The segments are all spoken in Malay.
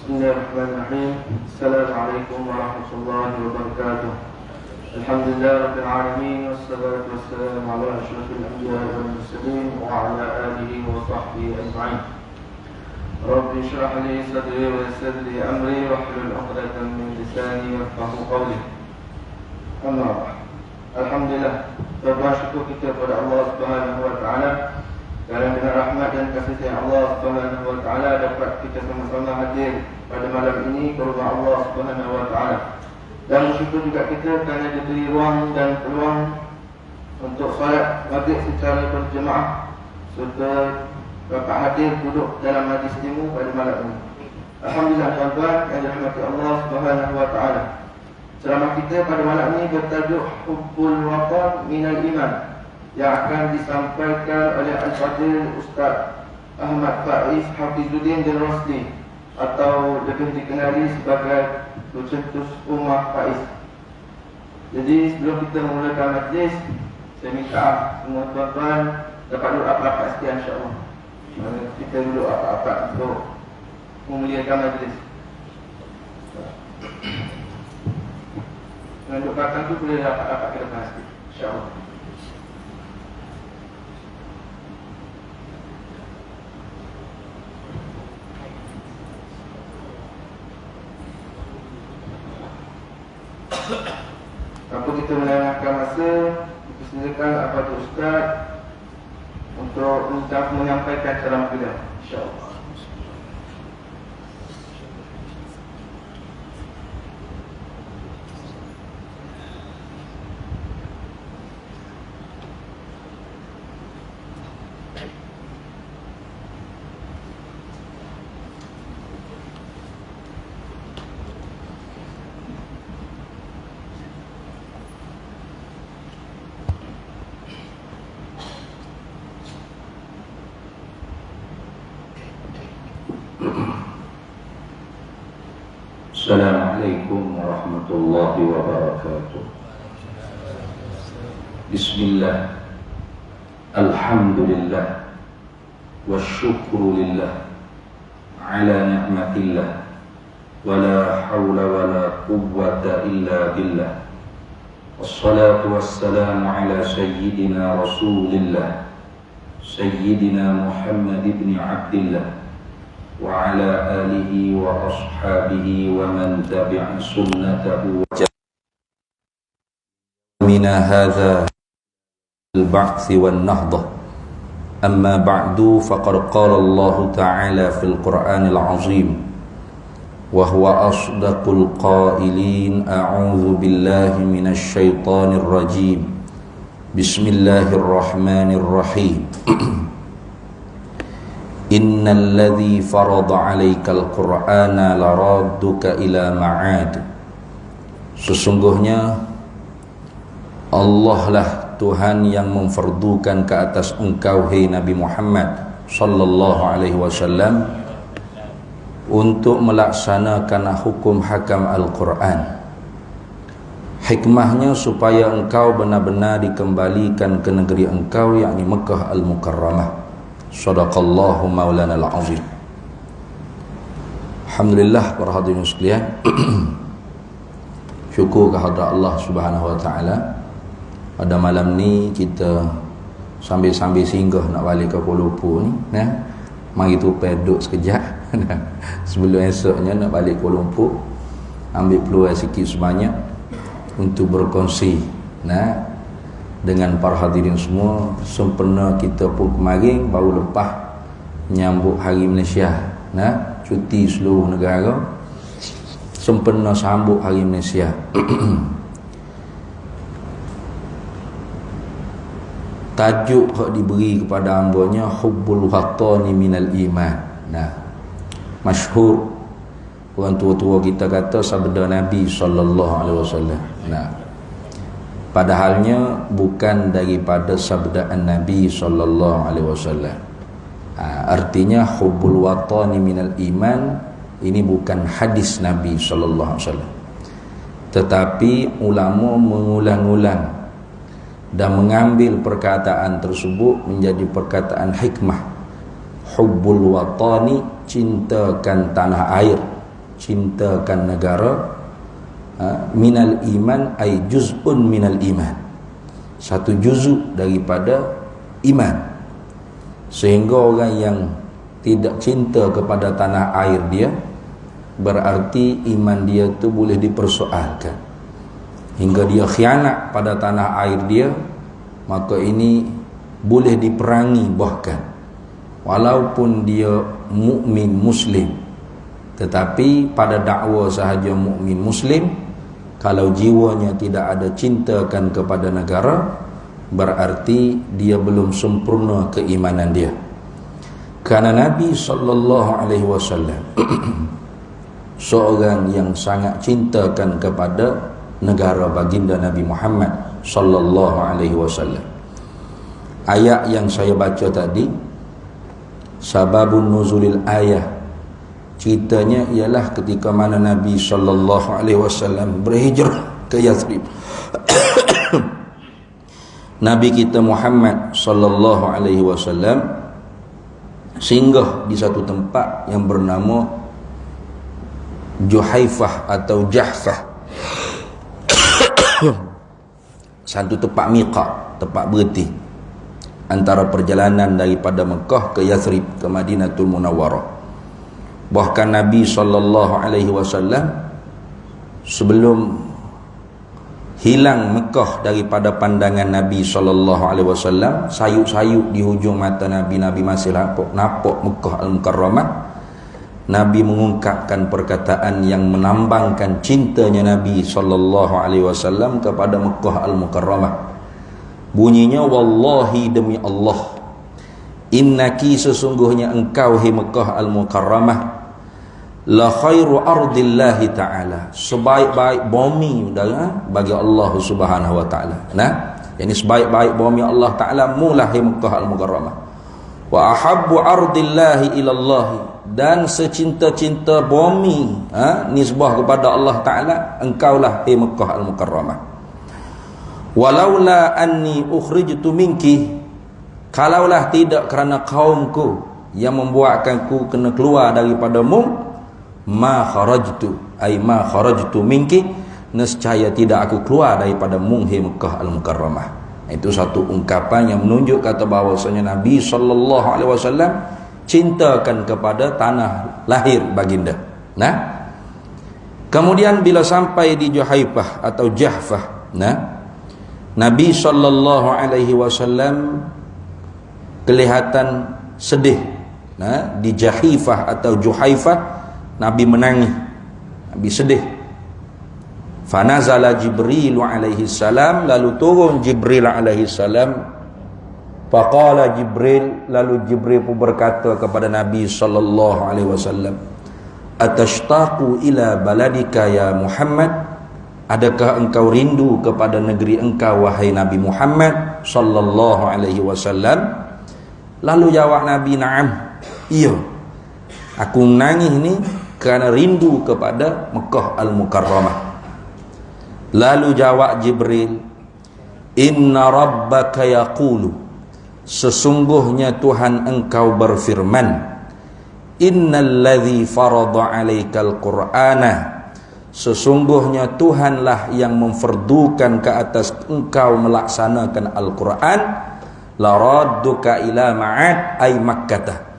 Bismillahirrahmanirrahim. Assalamualaikum warahmatullahi wabarakatuh. Alhamdulillah rabbil alamin, wassalatu wassalamu ala asyrafil anbiya'i wal mursalin wa ala alihi wa sahbihi ajma'in. Rabbi shrah li sadri wa yassir li amri wahlul 'uqdatam min lisani yafqahu qawli. Amma ba'd. Alhamdulillah, bersyukur kita kepada Allah Subhanahu wa taala kerana dengan rahmat dan kasih sayang Allah Subhanahu wa taala dapat kita sama-sama hadir pada malam ini ke rumah Allah Subhanahu wa taala. Dan bersyukur juga kita kerana diberi ruang dan peluang untuk solat maghrib secara berjemaah serta dapat hadir duduk dalam majlis ilmu pada malam ini. Alhamdulillah tuan-tuan yang dirahmati Allah Subhanahu wa taala. Ceramah kita pada malam ini bertajuk Hubbul Watan Minal Iman, yang akan disampaikan oleh Al-Fadhil Ustaz Ahmad Faiz Hafizuddin Al-Rosli, atau lebih dikenali sebagai Pencetus Ummah Faiz. Jadi sebelum kita memulakan majlis, saya minta semua tuan-tuan dapat duduk rapat-rapat sekian, insya-Allah. Kita duduk rapat-rapat untuk memuliakan majlis. Dengan duduk belakang tu boleh rapat-rapat ke depan sikit, insya-Allah. Tanpa kita melengahkan masa, dipersilakan Al-Fadhil Ustaz untuk menyampaikan ceramah beliau, insya-Allah. Assalamualaikum warahmatullahi wabarakatuh. Bismillah, alhamdulillah, wasyukru lillah ala ni'matillah, wala hawla wala quwwata illa billah. Wassalatu wassalamu ala sayyidina rasulillah, sayyidina Muhammad ibn Abdillah, wa ala alihi wa ashabihi wa man tabi'a sunnatahu mina hadha al-ba'th wan nahdah. Amma ba'du, faqad qala Allah ta'ala fil Qur'anil 'azim wa huwa asdaqul qailin. A'udzu billahi minasy syaithanir rajim. Bismillahirrahmanirrahim. Innal ladzi farada 'alaikal Qur'ana laradduka ila ma'ad. Sesungguhnya Allah lah Tuhan yang memfardukan ke atas engkau, hai Nabi Muhammad sallallahu alaihi wasallam, untuk melaksanakan hukum hakam Al-Quran. Hikmahnya supaya engkau benar-benar dikembalikan ke negeri engkau, yakni Mekah Al-Mukarramah. Sadaqallahu maulana al-azim. Alhamdulillah, para hadirin sekalian. Syukur kehadrat Allah Subhanahu wa taala. Pada malam ni kita sambil-sambil singgah nak balik ke Kuala Lumpur ni, nah. Mari tu peduk sekejap. Sebelum esoknya nak balik Kuala Lumpur, ambil peluang sikit sebanyak untuk berkongsi, nah, dengan para hadirin semua. Sempena kita pun kemarin baru lepas menyambut Hari Malaysia, nah, cuti seluruh negara, sempena sambut Hari Malaysia. Tajuk yang diberi kepada hambanya Hubbul Watani Minal Iman. Nah, masyhur orang tua-tua kita kata sabda Nabi sallallahu alaihi wasallam. Nah, padahalnya bukan daripada sabda Nabi sallallahu alaihi wasallam. Artinya hubbul watani minal iman ini bukan hadis Nabi sallallahu alaihi wasallam, tetapi ulama mengulang-ulang dan mengambil perkataan tersebut menjadi perkataan hikmah. Hubbul watani, cintakan tanah air, cintakan negara, minal iman ay juz'un minal iman, satu juzuk daripada iman. Sehingga orang yang tidak cinta kepada tanah air dia, berarti iman dia tu boleh dipersoalkan. Hingga dia khianat pada tanah air dia, maka ini boleh diperangi bahkan. Walaupun dia mukmin muslim, tetapi pada dakwa sahaja mukmin muslim, kalau jiwanya tidak ada cintakan kepada negara, berarti dia belum sempurna keimanan dia. Karena Nabi SAW seorang yang sangat cintakan kepada negara baginda Nabi Muhammad SAW. Ayat yang saya baca tadi, sababun nuzulil ayah, ceritanya ialah ketika mana Nabi SAW berhijrah ke Yathrib. Nabi kita Muhammad SAW singgah di satu tempat yang bernama Juhaifah atau Jahfah. Satu tempat miqat, tempat berhenti antara perjalanan daripada Mekah ke Yathrib, ke Madinatul Munawwarah. Bahkan Nabi SAW sebelum hilang Mekah daripada pandangan Nabi SAW, sayuk-sayuk di hujung mata Nabi masih nampak Mekah Al-Mukarramah. Nabi mengungkapkan perkataan yang melambangkan cintanya Nabi SAW kepada Mekah Al-Mukarramah. Bunyinya, wallahi demi Allah, innaki sesungguhnya engkau hi Mekah Al-Mukarramah, la khairu ardillahi ta'ala, sebaik-baik bumi bagi Allah Subhanahu wa ta'ala. Nah, ini sebaik-baik bumi Allah Ta'ala mulah hi Mekah Al-Mukarramah. Wa ahabbu ardillahi ilallahi, dan secinta-cinta bumi nisbah kepada Allah Ta'ala, engkaulah hi Mekah Al-Mukarramah. Walaula anni ukhrijtu minki, kalaulah tidak kerana kaumku yang membuatkanku kena keluar daripadamu, ma kharajtu ay ma kharajtu minki, nescaya tidak aku keluar daripada munghi Mekah Al-Mukarramah. Itu satu ungkapan yang menunjuk kata bahawasanya Nabi SAW cintakan kepada tanah lahir baginda. Nah, kemudian bila sampai di Juhaifah atau Jahfah, nah, Nabi SAW kelihatan sedih. Nah, di Jahifah atau Juhaifah Nabi menangis, Nabi sedih. Fanazala Jibril alaihi salam, lalu turun Jibril alaihi salam. Faqala Jibril, lalu Jibril pun berkata kepada Nabi SAW, atashtaqu ila baladika ya Muhammad, adakah engkau rindu kepada negeri engkau wahai Nabi Muhammad SAW? Lalu jawab Nabi, na'am, iya, aku menangis ini kerana rindu kepada Mekah Al-Mukarramah. Lalu jawab Jibril, inna rabbaka yaqulu, sesungguhnya Tuhan engkau berfirman, innalladzi farada 'alaikal qur'ana, sesungguhnya Tuhanlah yang memfardukan ke atas engkau melaksanakan Al-Quran, la radduka ila ma'ad ay Makkah,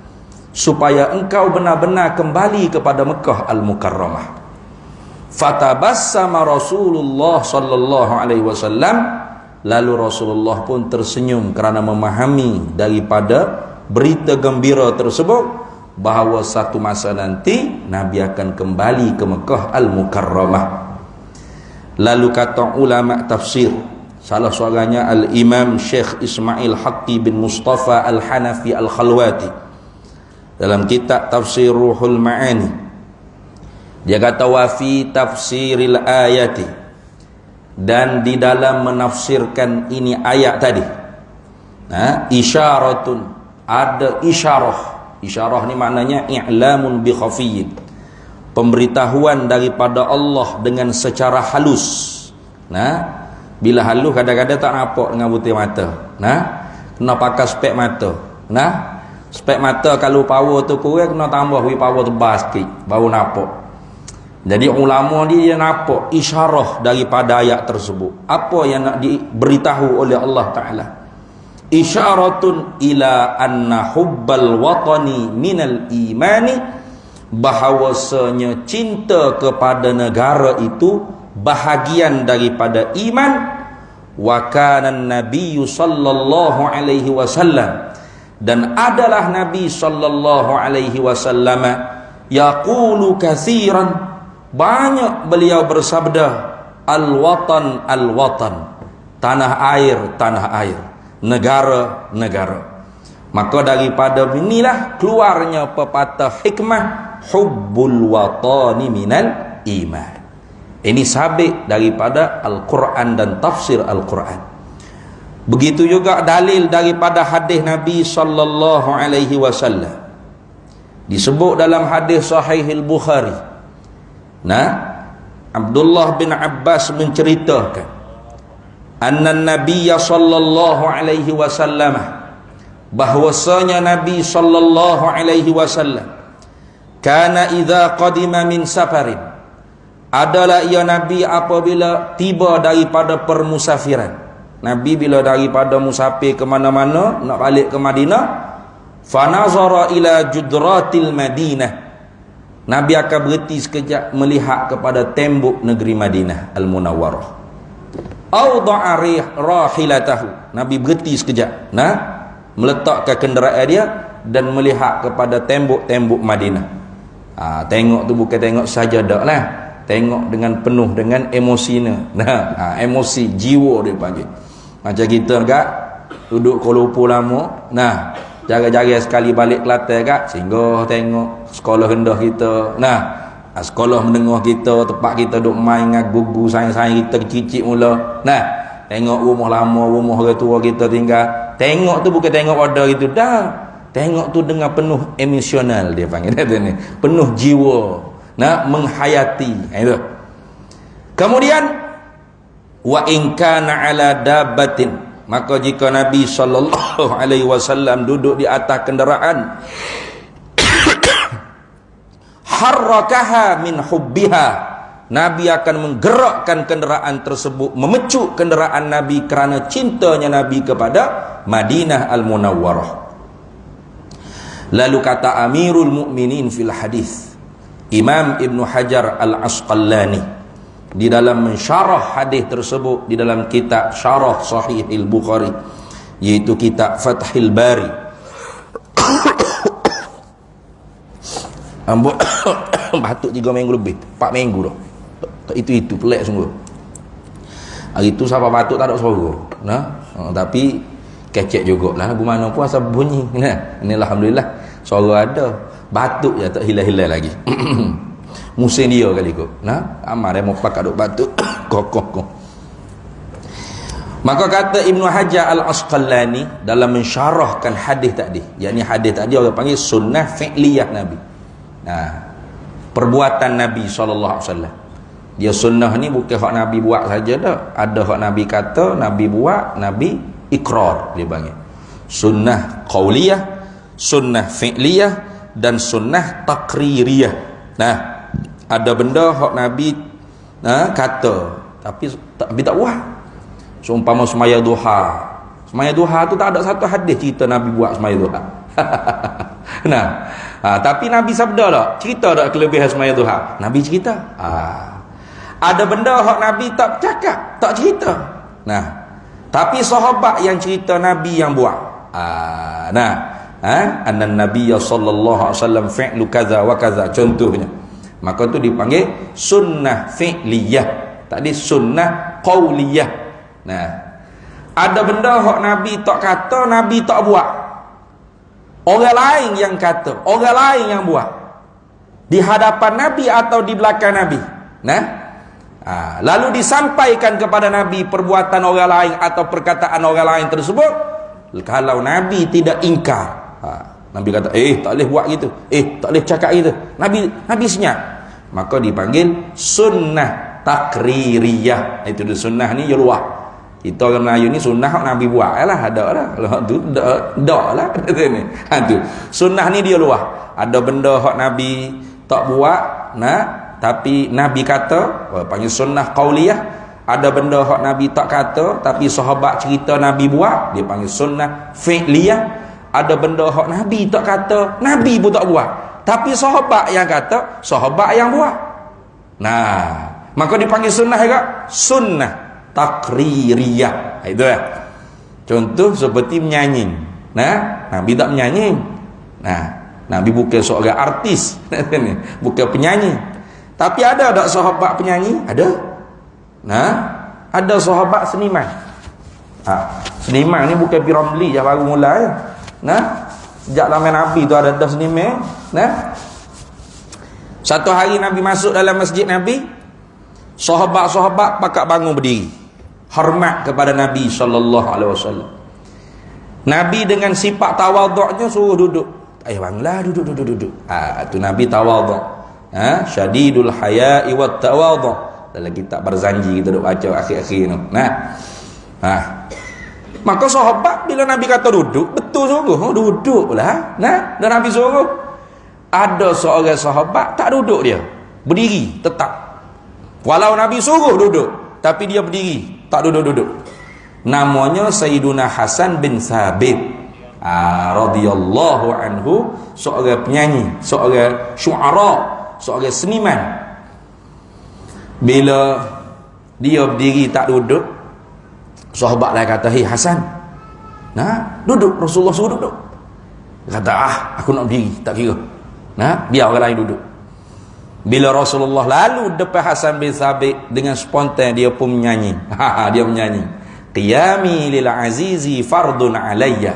supaya engkau benar-benar kembali kepada Mekah Al-Mukarramah. Fatabassama Rasulullah sallallahu alaihi wasallam, lalu Rasulullah pun tersenyum kerana memahami daripada berita gembira tersebut bahawa satu masa nanti Nabi akan kembali ke Mekah Al-Mukarramah. Lalu kata ulama tafsir, salah seorangnya Al-Imam Syekh Ismail Haqqi bin Mustafa Al-Hanafi Al-Khalwati, dalam kitab Tafsir Ruhul Ma'ani, dia kata, wa fi tafsiril ayati, dan di dalam menafsirkan ini ayat tadi, isyaratun, ada isyarah. Isyarah ni maknanya i'lamun bi khafiyyin, pemberitahuan daripada Allah dengan secara halus. Nah, bila halus kadang-kadang tak nampak dengan butir mata. Nah, kena pakai spek mata. Nah, spek mata kalau power tu kurang, kena tambah power tebal sikit baru nampak. Jadi ulama dia nampak isyarah daripada ayat tersebut. Apa yang nak diberitahu oleh Allah Ta'ala? Isyaratun ila anna hubbal watani minal imani, bahawasanya cinta kepada negara itu bahagian daripada iman. Wa kana an-nabiyyu sallallahu alaihi wasallam, dan adalah Nabi sallallahu alaihi wasallam yaqulu katsiran, banyak beliau bersabda, al-watan al-watan, tanah air, tanah air, negara, negara. Maka daripada inilah keluarnya pepatah hikmah, hubbul watani minal iman. Ini sabit daripada Al-Quran dan tafsir Al-Quran. Begitu juga dalil daripada hadis Nabi sallallahu alaihi wasallam. Disebut dalam hadis Sahih Al-Bukhari. Abdullah bin Abbas menceritakan, anna Nabiyya sallallahu alaihi wasallam, bahwasanya Nabi sallallahu alaihi wasallam, kana idza qadima min safarin, adalah ia Nabi apabila tiba daripada permusafiran. Nabi bila daripada musafir ke mana-mana nak balik ke Madinah, fanazara ila judratil Madinah, Nabi akan berhenti sekejap melihat kepada tembok negeri Madinah Al-Munawwarah. Awda'a rahilatahu, Nabi berhenti sekejap, meletakkan kenderaan dia dan melihat kepada tembok-tembok Madinah. Tengok tu bukan tengok saja dak lah, tengok dengan penuh dengan emosinya. Emosi jiwa dia panggil. Macam kita kak duduk Kuala Lumpur lama, jaga-jaga sekali balik Kelantan kak, singgah tengok sekolah rendah kita, sekolah menengah kita, tempat kita duk main dengan gugu sayang-sayang kita kecil-kecil mula. Tengok rumah lama, rumah orang tua kita tinggal. Tengok tu bukan tengok pada gitu dah. Tengok tu dengan penuh emosional, dia panggil ni, penuh jiwa, menghayati. Itu. Kemudian wa in kana ala dabbatin, maka jika Nabi sallallahu alaihi wasallam duduk di atas kenderaan, harrakaha min hubbiha, Nabi akan menggerakkan kenderaan tersebut, memicu kenderaan Nabi kerana cintanya Nabi kepada Madinah Al-Munawwarah. Lalu kata Amirul Mukminin fil hadis, Imam Ibn Hajar Al-Asqalani, di dalam mensyarah hadis tersebut di dalam kitab Syarah Sahih Al-Bukhari, yaitu kitab Fathul Bari. Batuk 3 minggu lebih, 4 minggu dah. Itu pelik sungguh. Hari tu siapa batuk tak ada suara. Tapi kecek jugalah, lagu mana pun asal bunyi. Ini alhamdulillah suara ada. Batuk je tak hilang-hilang lagi. Musim dia kali kot. Amal dia mau pakai duk batuk. Kokoh. Maka kata Ibnu Hajar Al-Asqalani dalam mensyarahkan hadis tadi, yakni hadis tadi orang panggil sunnah fi'liyah Nabi. Perbuatan Nabi SAW. Dia sunnah ni bukan hak Nabi buat saja dah. Ada hak Nabi kata, Nabi buat, Nabi ikrar, dia panggil. Sunnah qauliyah, sunnah fi'liyah, dan sunnah taqririyah. Ada benda hak Nabi kata tapi tak buat. Seumpama semaya duha. Semaya duha tu tak ada satu hadis cerita Nabi buat semaya duha. Tapi Nabi sabda tak? Cerita tak kelebihan semaya duha? Nabi cerita. Ada benda hak Nabi tak cakap, tak cerita. Tapi sahabat yang cerita Nabi yang buat. Anna Nabiyya sallallahu alaihi wasallam fi'lu kaza wa kaza, contohnya. Maka tu dipanggil sunnah fi'liyah. Tadi sunnah qauliyah. Ada benda hak Nabi tak kata, Nabi tak buat. Orang lain yang kata, orang lain yang buat. Di hadapan Nabi atau di belakang Nabi. Lalu disampaikan kepada Nabi perbuatan orang lain atau perkataan orang lain tersebut. Kalau Nabi tidak ingkar, Nabi kata, tak boleh buat gitu, tak boleh cakap gitu, Nabi senyap, maka dipanggil sunnah takririyah. Itu dia sunnah ni je luar. Kita orang Melayu ni sunnah Nabi buat lah, ada lah. Kalau tu dak lah. Tu sunnah ni dia luar. Ada benda hak Nabi tak buat, tapi Nabi kata, panggil sunnah qauliyah. Ada benda hak Nabi tak kata tapi sahabat cerita Nabi buat, dia panggil sunnah fi'liyah. Ada benda hak Nabi tak kata, Nabi pun tak buat, tapi sahabat yang kata, sahabat yang buat. Nah, maka dipanggil sunnah juga sunnah takririyah. Itu ya. Contoh seperti menyanyi. Nah, Nabi tak menyanyi. Nah, Nabi bukan seorang artis, bukan penyanyi. Tapi ada tak sahabat penyanyi? Ada. Nah, ada sahabat seniman. Seniman ni bukan Piramli yang baru mula ya. Nah, sejak zaman Nabi tu ada seniman. Nah, satu hari Nabi masuk dalam masjid Nabi, sahabat-sahabat pakak bangun berdiri, hormat kepada Nabi sallallahu alaihi wasallam. Nabi dengan sifat tawaduknya suruh duduk. Banglah duduk. Tu Nabi tawaduk. Syadidul haya'i wat tawaduk. Dalam kitab Barzanji kita duk baca akhir-akhir tu. Maka sahabat bila Nabi kata duduk, betul sungguh, duduklah. Nah, dan Nabi suruh. Ada seorang sahabat tak duduk dia, berdiri tetap. Walau Nabi suruh duduk, tapi dia berdiri, tak duduk-duduk. Namanya Sayyiduna Hasan bin Thabit radhiyallahu anhu, seorang penyanyi, seorang syu'ara, seorang seniman. Bila dia berdiri tak duduk, sahabat lain kata, "Hei Hasan, nah duduk, Rasulullah suruh duduk." Dia kata, aku nak berdiri, tak kira. Nah, biar orang lain duduk. Bila Rasulullah lalu depan Hasan bin Thabit, dengan spontan dia pun menyanyi. Dia menyanyi, "Qiyami lil azizi fardun alayya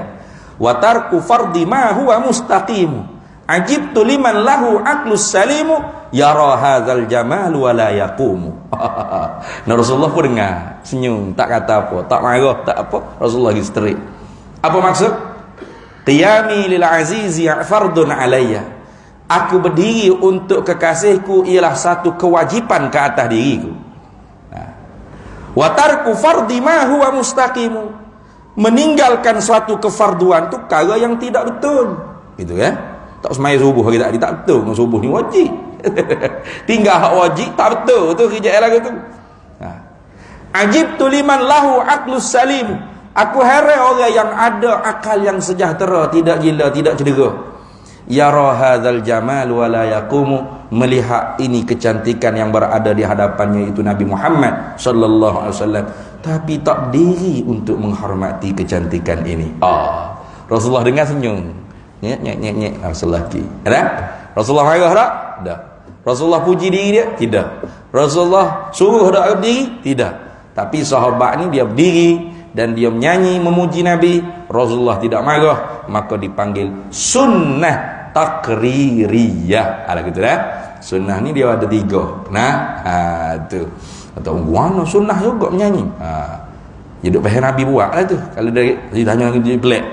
wa tarku fardi ma huwa mustaqim. Ajibtu liman lahu aqlus salimu yara hadzal jamal wa la yaqumu." Nah, Rasulullah pun dengar, senyum, tak kata apa, tak marah, tak apa. Rasulullah lagi straight. Apa maksud? Qiyami lil azizi fardun alayya. Aku berdiri untuk kekasihku ialah satu kewajipan ke atas diriku. Wa tarku fardi ma huwa mustaqimu. Meninggalkan suatu kefarduan tu perkara yang tidak betul. Gitu ya. Tak semai subuh hari tadi tak betul. Subuh ni wajib. Tinggal hak wajib tak betul. Tu kerja lagu tu. Ajibtu liman lahu aqlus salim. Aku heran orang yang ada akal yang sejahtera, tidak gila, tidak cedera. Yara hadzal jamal wa la yaqumu, melihat ini kecantikan yang berada di hadapannya itu Nabi Muhammad sallallahu alaihi wasallam, tapi tak berdiri untuk menghormati kecantikan ini. Rasulullah dengar senyum. Nyek Rasulullah lagi. Ada? Rasulullah marah tak? Tak. Rasulullah puji diri dia? Tidak. Rasulullah suruh dia berdiri? Tidak. Tapi sahabat ni dia berdiri dan dia menyanyi memuji Nabi. Rasulullah tidak marah, maka dipanggil sunnah takririyah. Gitu dah. Sunnah ni dia ada 3. Nah, tu. Atau mana sunnah juga menyanyi. Dia duk pasal Nabi buat lah tu. Kalau dia tanya lagi dia pelik,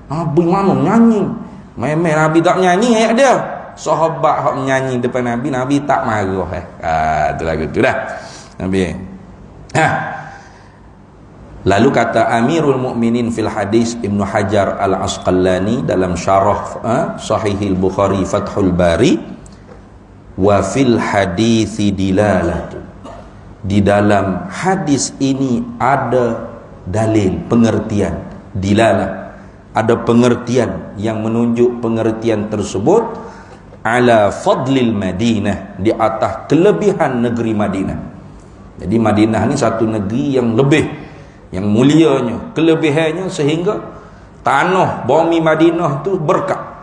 Nabi mana menyanyi? Memang Nabi tak menyanyi ayat dia. Sahabat hak menyanyi depan Nabi, Nabi tak marah. Tu lagu tu dah. Nabi. Lalu kata Amirul Mukminin fil Hadis Ibnu Hajar Al-Asqalani dalam syarah Sahihil Bukhari Fathul Bari, wa fil hadisi dilalatu. Di dalam hadis ini ada dalil, pengertian, dilalah. Ada pengertian yang menunjuk pengertian tersebut ala fadlil Madinah, di atas kelebihan negeri Madinah. Jadi Madinah ni satu negeri yang lebih, yang mulianya, kelebihannya sehingga tanah bumi Madinah tu berkah.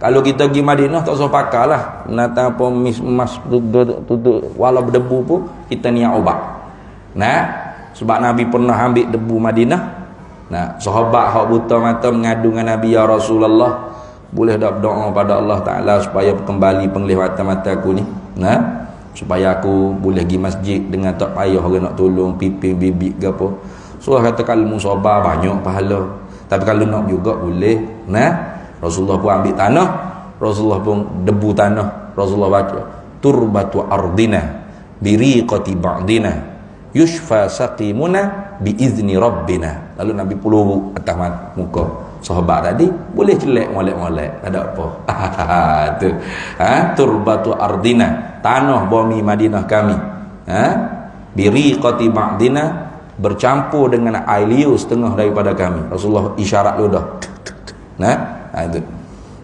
Kalau kita pergi Madinah tak usah pakarlah nata apa emas tutup walau berdebu pun kita niat ubat. Nah, sebab Nabi pernah ambil debu Madinah. Nah, sahabat hak buta mata mengadu dengan Nabi, ya Rasulullah, boleh tak berdoa pada Allah Taala supaya kembali penglihatan mata aku ni. Nah, supaya aku boleh pergi masjid dengan tak payah orang nak tolong piping bibik ke apa. So kata kalau musabar banyak pahala, tapi kalau nak juga boleh. Nah, Rasulullah pun ambil tanah, Rasulullah pun debu tanah, Rasulullah baca turbatu ardina biriqati ba'dina yushfa saqimuna biizni rabbina. Lalu Nabi peluru atas muka sahabat tadi boleh celek molek-molek, ada apa? Tu. Turbatu ardina, tanah bumi Madinah kami. Biriqati ba'dina, bercampur dengan air liu setengah daripada kami. Rasulullah isyarat ludah. Itu.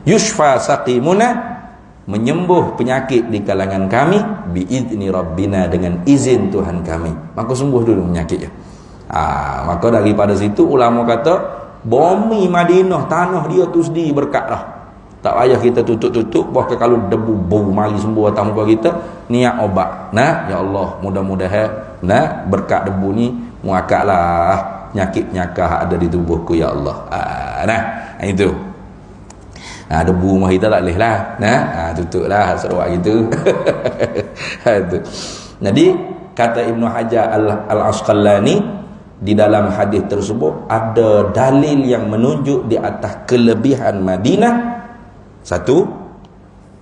Yushfa saqimuna, menyembuh penyakit di kalangan kami biizni rabbina, dengan izin Tuhan kami. Maka sembuh dulu penyakitnya. Maka daripada situ ulama kata bumi Madinah, tanah dia tu sendiri berkat lah. Tak payah kita tutup-tutup. Bahkan kalau debu bau mari sembuh atas muka kita, niat obat. Ya Allah, mudah-mudahan berkat debu ni muakatlah penyakit-penyakit ada di tubuhku ya Allah. Itu. Debu mah kita tak boleh lah. Tutup lah seruak gitu. Itu. Jadi kata Ibnu Hajar Al-Asqalani, di dalam hadis tersebut ada dalil yang menunjuk di atas kelebihan Madinah. Satu,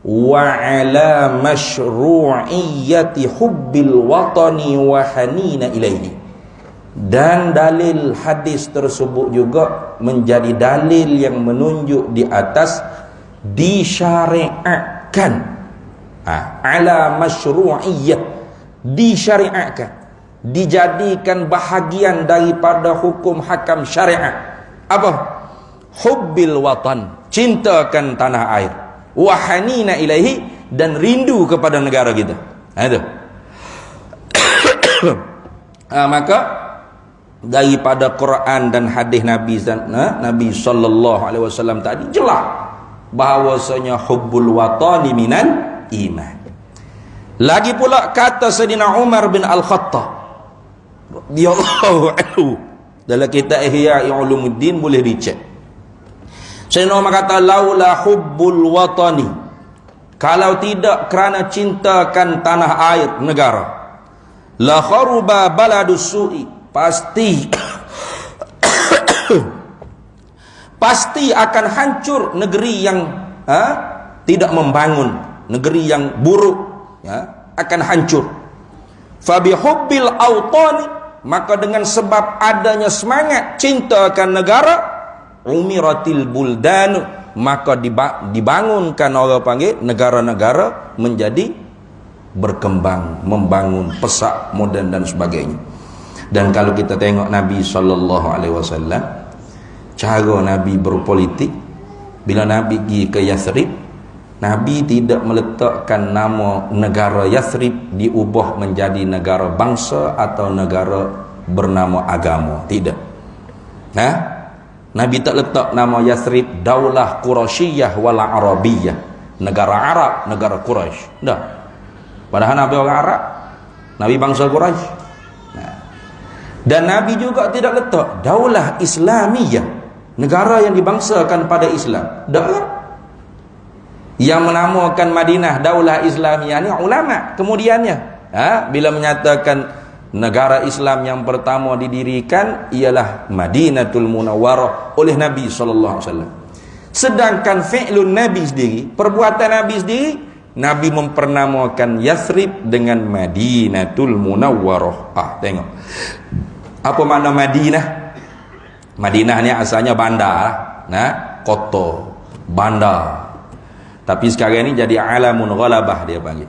wa ala masyru'iyyati hubbil watani wa hanina ilaihi. Dan dalil hadis tersebut juga menjadi dalil yang menunjuk di atas disyariatkan. Ala masyru'iyyah, disyariatkan, dijadikan bahagian daripada hukum hakam syariat. Apa? Hubbil watan, cintakan tanah air, wa hanina ilaihi, dan rindu kepada negara kita. Itu. Maka daripada Quran dan hadis Nabi sallallahu alaihi wasallam tadi jelas bahawasanya hubbul watani minan iman. Lagi pula kata Sayyidina Umar bin Al-Khattab radhiyallahu anhu dalam kitab Ihya Ulumuddin, boleh dicek. Sayyidina Umar kata, laula hubbul watani, kalau tidak kerana cintakan tanah air negara, la kharuba baladus su'i, pasti akan hancur negeri yang tidak membangun, negeri yang buruk akan hancur. Fa bi hubbil awtani, maka dengan sebab adanya semangat cintakan negara, umiratil buldan, maka dibangunkan orang panggil negara-negara menjadi berkembang, membangun, pesat, moden dan sebagainya. Dan kalau kita tengok Nabi SAW, cara Nabi berpolitik, bila Nabi pergi ke Yathrib, Nabi tidak meletakkan nama negara Yathrib diubah menjadi negara bangsa atau negara bernama agama. Tidak. Nabi tak letak nama Yathrib Daulah Quraisyiyah wala Arabiyah, negara Arab, negara Quraisy. Dah. Padahal Nabi orang Arab, Nabi bangsa Quraisy. Dan Nabi juga tidak letak Daulah Islamiyah, negara yang dibangsakan pada Islam. Dah. Yang menamakan Madinah Daulah Islamiyah ni ulama kemudiannya. Bila menyatakan negara Islam yang pertama didirikan ialah Madinatul Munawwarah oleh Nabi sallallahu alaihi wasallam. Sedangkan fi'lun Nabi sendiri, perbuatan Nabi sendiri, Nabi mempernamalkan Yathrib dengan Madinatul Munawwarah. Tengok. Apa makna Madinah? Madinah ni asalnya bandar, kota, bandar. Tapi sekarang ni jadi alamun ghalabah dia panggil.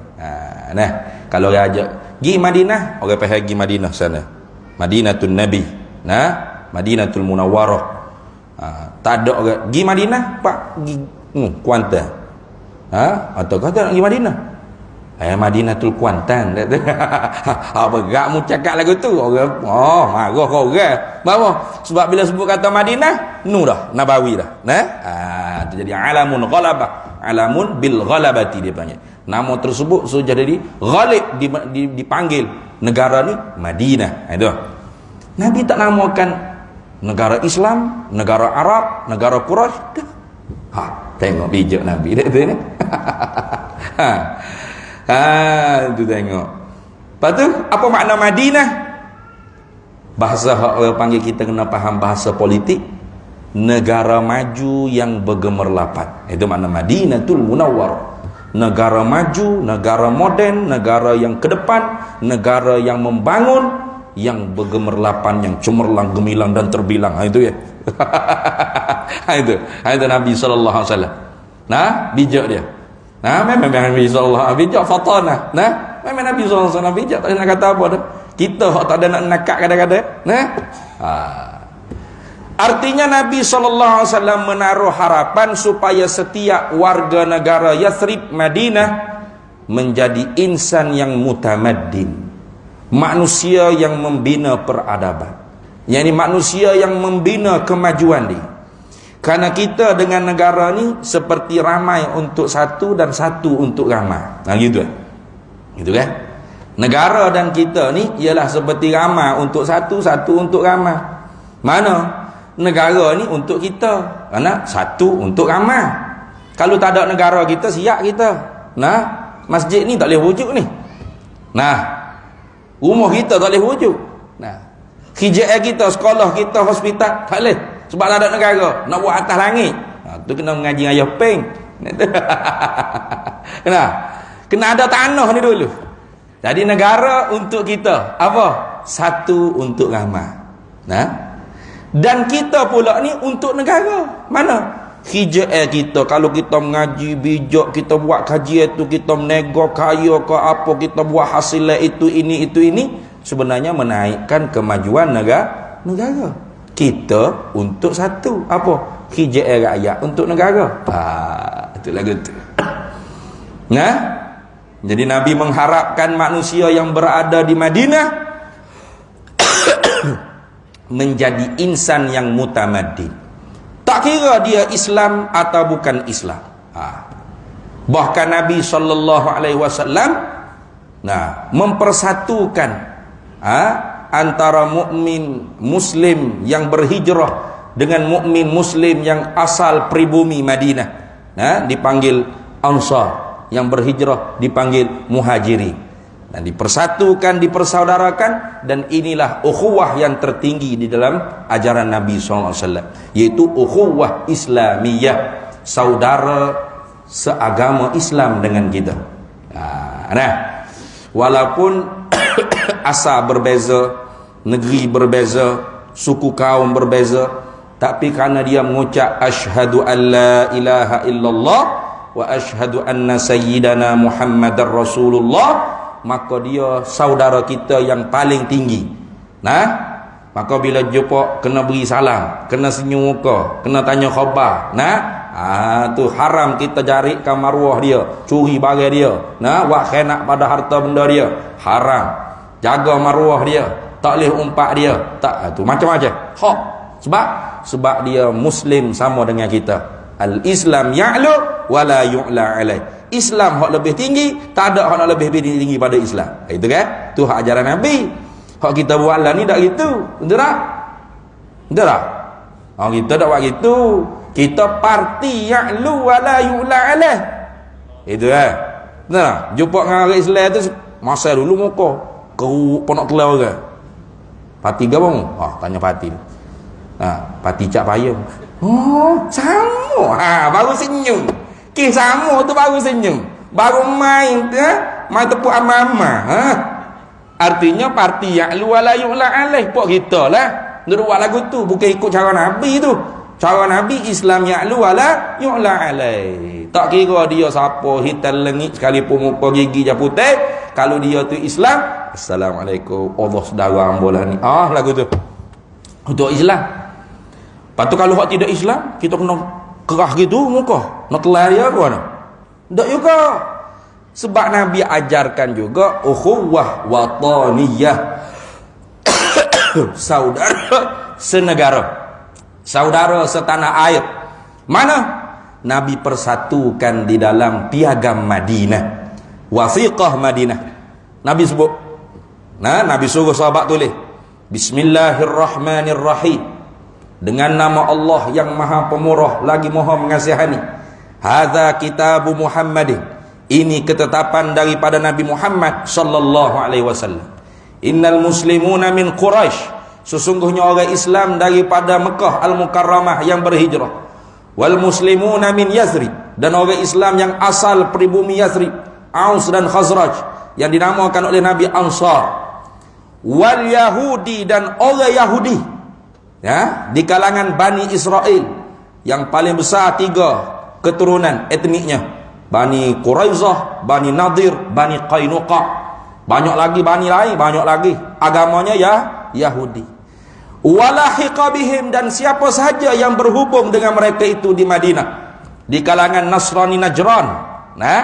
Kalau dia ajak pergi Madinah, orang pergi Madinah sana. Madinatul Nabi, Madinatul Munawwarah. Tak ada orang pergi Madinah, pak pergi Kuantan. Atau kata nak pergi Madinah. Madinatul Kuantan. Apa gak mu cakap lagu tu? Orang marah kau orang. Bawa sebab bila sebut kata Madinah, dah Nabawi dah. Itu jadi alamun ghalabah. Alamun bil ghalabati dia panggil. Nama tersebut sudah jadi ghalib, dipanggil negara ni Madinah. Itu. Nabi tak namakan negara Islam, negara Arab, negara Quraisy. Tengok bijak Nabi dia tu ni. Itu tengok. Lepas tu apa makna Madinah? Bahasa orang panggil, kita kena faham bahasa politik. Negara maju yang bergemerlapan. Itu makna Madinatul Munawwarah. Negara maju, negara moden, negara yang ke depan, negara yang membangun, yang bergemerlapan, yang cemerlang, gemilang dan terbilang. Itu ya. Itu Nabi sallallahu alaihi wasallam. Nah, bijak dia. Nah, memang Nabi sallallahu alaihi wasallam bijak fatana. Nah, memang Nabi sallallahu alaihi wasallam bijak, tak nak kata apa dah. Kita hak tak ada nak nakak kadang-kadang. Nah. Artinya Nabi sallallahu alaihi wasallam menaruh harapan supaya setiap warga negara Yathrib Madinah menjadi insan yang mutamaddin. Manusia yang membina peradaban. Yakni manusia yang membina kemajuan dia. Karena kita dengan negara ni seperti ramai untuk satu dan satu untuk ramai. Nah gitu kan? Gitu kan? Negara dan kita ni ialah seperti ramai untuk satu, satu untuk ramai. Mana? Negara ni untuk kita. Karena satu untuk ramai. Kalau tak ada negara kita, siap kita. Nah, masjid ni tak boleh wujud ni. Nah, rumah kita tak boleh wujud. Nah, KJL kita, sekolah kita, hospital tak boleh. Sebab tak ada negara. Nak buat atas langit. Tu kena mengaji ayah peng. Kena ada tanah ni dulu. Jadi negara untuk kita. Apa? Satu untuk ramai. Nah, dan kita pula ni untuk negara. Mana? KJL kita, kalau kita mengaji bijak, kita buat kajian itu, kita menego kaya ke apa, kita buat hasil itu ini, sebenarnya menaikkan kemajuan negara. Kita untuk satu. Apa? KJL rakyat untuk negara. Itulah gitu. Nah, jadi Nabi mengharapkan manusia yang berada di Madinah menjadi insan yang mutamaddin. Tak kira dia Islam atau bukan Islam. Bahkan Nabi sallallahu alaihi wasallam mempersatukan antara mukmin muslim yang berhijrah dengan mukmin muslim yang asal pribumi Madinah. Dipanggil Ansar, yang berhijrah dipanggil Muhajirin. Dan dipersatukan, dipersaudarakan, dan inilah ukhuwah yang tertinggi di dalam ajaran Nabi SAW, yaitu ukhuwah Islamiyah, saudara seagama Islam dengan kita. Walaupun asal berbeza, negeri berbeza, suku kaum berbeza, tapi karena dia mengucap asyhadu an la ilaha illallah wa asyhadu anna sayyidana Muhammadar Rasulullah, maka dia saudara kita yang paling tinggi. Maka bila jumpa kena beri salam, kena senyum muka, kena tanya khabar. Tu haram kita jarikan maruah dia, curi barang dia, buat khianat pada harta benda dia. Haram. Jaga maruah dia, tak boleh umpat dia. Tak, tu macam-macam. Hak. Sebab dia muslim sama dengan kita. Al-Islam ya'lu wa la yu'la alaih. Islam hak lebih tinggi, tak ada hak nak lebih tinggi pada Islam. Itu kan? Tu hak ajaran Nabi. Hak kita buat lah ni tak gitu. Betul tak? Betul tak? Kita tak buat gitu. Kita parti ya'lu wa la yu'la alaih. Itu kan? Betul tak? Jumpa dengan orang Islam tu masa dulu muka keruk ponok telau ke. Parti ke bang? Tanya parti. Parti Cak Payung. Sama. Baru senyum. Sama tu baru senyum, baru main tepuk ama-ama. Artinya parti yang lu wala yu'la alaih. Pok kita lah dia buat lagu tu, bukan ikut cara Nabi tu. Cara Nabi Islam yang lu wala yu'la alaih. Tak kira dia siapa, hitam lengit sekalipun muka gigi je putih, kalau dia tu Islam, assalamualaikum Allah saudara ambolah ni. Lagu tu untuk Islam. Lepas tu kalau hak tidak Islam, kita kena kerah gitu muka, nak telah dia ke mana? Tak juga. Sebab Nabi ajarkan juga ukhuwah wataniyah. Saudara senegara, saudara setanah air. Mana? Nabi persatukan di dalam piagam Madinah, wasiqah Madinah. Nabi sebut, Nabi suruh sahabat tulis Bismillahirrahmanirrahim, dengan nama Allah yang maha pemurah lagi maha mengasihani. Hadza kitabu Muhammadin, ini ketetapan daripada Nabi Muhammad sallallahu alaihi wasallam. Innal muslimuna min Quraisy, sesungguhnya orang Islam daripada Mekah Al-Mukarramah yang berhijrah. Wal muslimuna min Yathrib, dan orang Islam yang asal pribumi Yathrib, Aus dan Khazraj, yang dinamakan oleh Nabi Ansar. Wal Yahudi, dan orang Yahudi di kalangan Bani Israel Yang paling besar 3 keturunan etniknya. Bani Quraizah, Bani Nadir, Bani Qainuqa. Banyak lagi bani lain, banyak lagi. Agamanya ya Yahudi. Walahiqa bihim, dan siapa sahaja yang berhubung dengan mereka itu di Madinah. Di kalangan Nasrani Najran. Nah,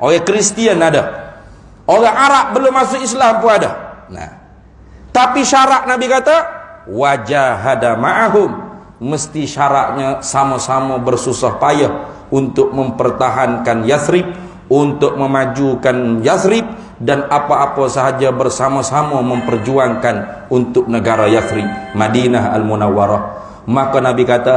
orang Kristian ada. Orang Arab belum masuk Islam pun ada. Nah, tapi syarat Nabi kata wajahada ma'ahum, mesti syaratnya sama-sama bersusah payah untuk mempertahankan Yathrib, untuk memajukan Yathrib, dan apa-apa sahaja bersama-sama memperjuangkan untuk negara Yathrib, Madinah Al-Munawwarah. Maka Nabi kata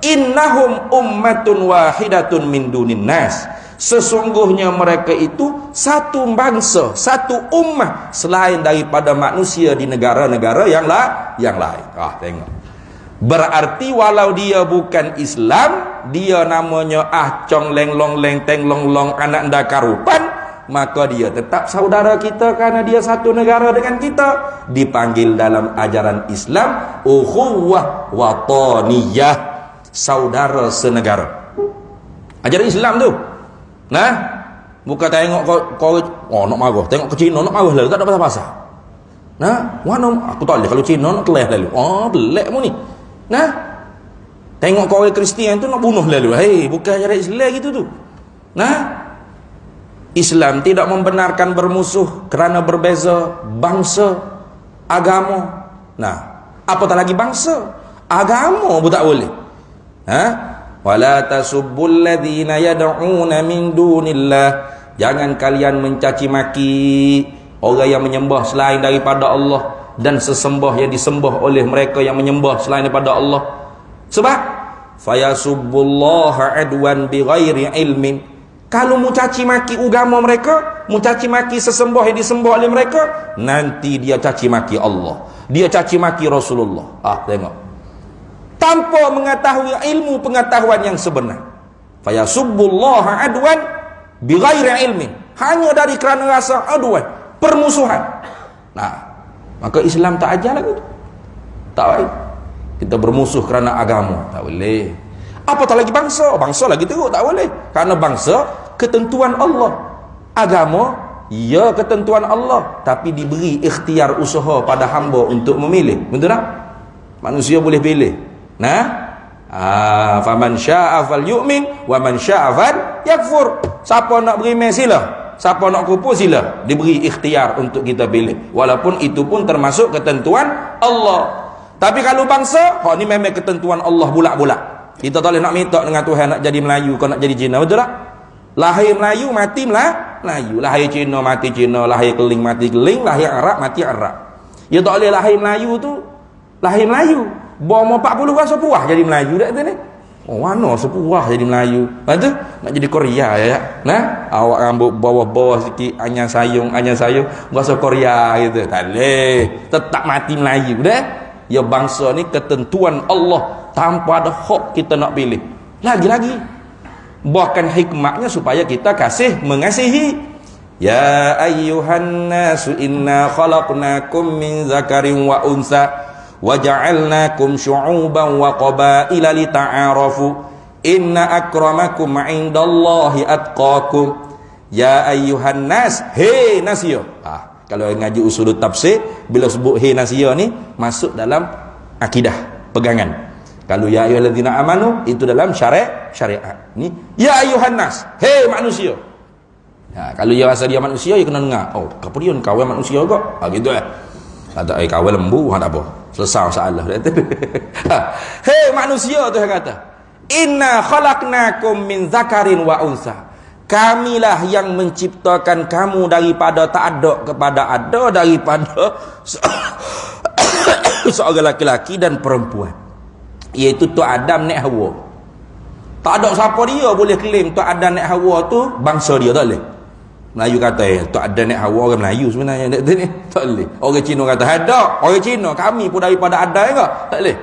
innahum ummatun wahidatun min dunin nas, sesungguhnya mereka itu satu bangsa, satu ummah selain daripada manusia di negara-negara yang lain. Tengok, berarti walau dia bukan Islam, dia namanya Cong Leng Long Leng Teng Long Long anak ndakarupan, maka dia tetap saudara kita karena dia satu negara dengan kita. Dipanggil dalam ajaran Islam ukhuwah wataniyah, saudara senegara. Ajaran Islam tu. Nah, bukan tengok kau nak marah, tengok ke Cina nak marah lalu tak ada pasal-pasal. Nah, mana aku tak boleh kalau Cina nak keleh lalu. Belak mu ni. Nah, tengok kau orang Kristian tu nak bunuh lalu. Hei, bukan ajaran Islam gitu tu. Nah, Islam tidak membenarkan bermusuh kerana berbeza bangsa, agama. Nah, apatah lagi bangsa, agama pun tak boleh. Wala tasubbul ladzina yad'una min dunillah, jangan kalian mencaci maki orang yang menyembah selain daripada Allah dan sesembah yang disembah oleh mereka yang menyembah selain daripada Allah. Sebab fayasubbullaha adwan bighairi ilmin, kalau mu caci maki agama mereka, mu caci maki sesembah yang disembah oleh mereka, nanti dia caci maki Allah, dia caci maki Rasulullah. Tengok, tanpa mengetahui ilmu pengetahuan yang sebenar. Fayasubbullaha adwan bighairi ilmin, hanya dari kerana rasa adwan, permusuhan. Nah, maka Islam tak ajar lagi tu. Tak baik kita bermusuh kerana agama, tak boleh. Apatah lagi bangsa, bangsa lagi teruk, tak boleh. Kerana bangsa ketentuan Allah, agama ya ketentuan Allah, tapi diberi ikhtiar usaha pada hamba untuk memilih. Betul tak? Manusia boleh pilih. Nah, faman syaa'a falyu'min wa man syaa'a falyakfur. Siapa nak beriman sila, siapa nak kufur sila, diberi ikhtiar untuk kita pilih. Walaupun itu pun termasuk ketentuan Allah. Tapi kalau bangsa, ni memang ketentuan Allah bulat-bulat. Kita tak boleh nak minta dengan Tuhan nak jadi Melayu, kau nak jadi Cina, betul tak? Lahir Melayu, mati Melayu. Lahir Cina, mati Cina. Lahir Keling, mati Keling. Lahir Arab, mati Arab. Ya tak boleh lahir Melayu tu lahir Melayu. Bawa 40 kan sepuah jadi Melayu dah tu ni. Mana sepuah jadi Melayu. Lepas tu nak jadi Korea ya. Nah, awak rambut bawah-bawah sikit, anyang sayung, bahasa Korea gitu. Tak boleh. Tetap mati Melayu dah. Ya bangsa ni ketentuan Allah, tanpa ada hak kita nak pilih. Lagi-lagi bahkan hikmahnya supaya kita kasih mengasihi. Ya ayyuhan nasu inna khalaqnakum min zakarin wa unsa wa ja'alnakum syu'uban wa qabaila lita'arafu inna akramakum 'indallahi atqakum. Ya ayyuhan nas, hey nasya. Kalau ngaji usul tafsir, bila sebut hey nasya ni masuk dalam akidah, pegangan. Kalau ya ayyuhallazina amanu itu dalam syariat. Ni ya ayyuhan nas, hey manusia. Kalau dia rasa dia manusia, dia kena dengar. Apa dia kau manusia kok? Gitu kata kau lembu, tak apa. Selesai masalah. Hey manusia tu kata. Inna khalaqnakum min zakarin wa unsa. Kamilah yang menciptakan kamu daripada tak ada kepada ada, daripada seorang laki-laki dan perempuan, iaitu Tok Adam nek Hawa. Tak ada siapa dia boleh claim Tok Adam nek Hawa tu bangsa dia, tak boleh. Melayu kata Tok Adam nek Hawa orang Melayu sebenarnya tak boleh. Orang Cina kata ada, orang Cina kami pun daripada ada ke? Tak boleh.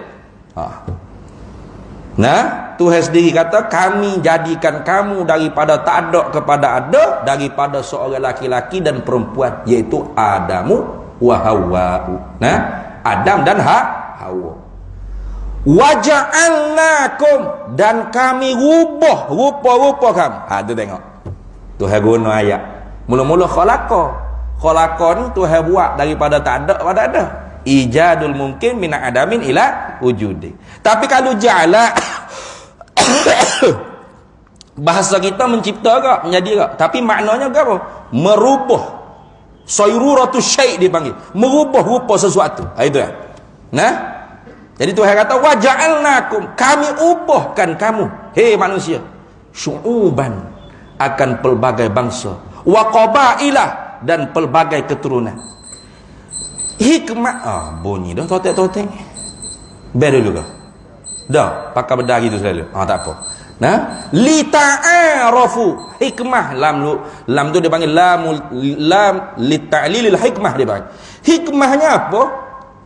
Nah, Tuhan sendiri kata kami jadikan kamu daripada tak ada kepada ada, daripada seorang laki-laki dan perempuan, iaitu Adamu wa Hawa. Nah, Adam dan Hawa. Waja'alnakum, dan kami rubah rupa-rupa kamu. Tu tengok. Tuhan guna ayat. Mula-mula khalaqa ni Tuhan buat daripada tak ada pada ada. Ijadul mungkin min adamin ila wujudi. Tapi kalau ja'ala bahasa kita mencipta ke, menjadi ke, tapi maknanya ke apa? Merubah. Sayruratus syai' dipanggil, merubah rupa sesuatu. Itu kan. Nah, jadi Tuhan kata waja'alnakum, kami ubahkan kamu, hei manusia, syu'uban, akan pelbagai bangsa, wa qabailah, dan pelbagai keturunan. Hikmah bunyi dah totek-totek. Biar dulu ke? Dah, pakai bedah gitu selalu. Tak apa. Nah, li ta'arafu, hikmah lam tu dia panggil lam li ta'lilil hikmah dia panggil. Hikmahnya apa?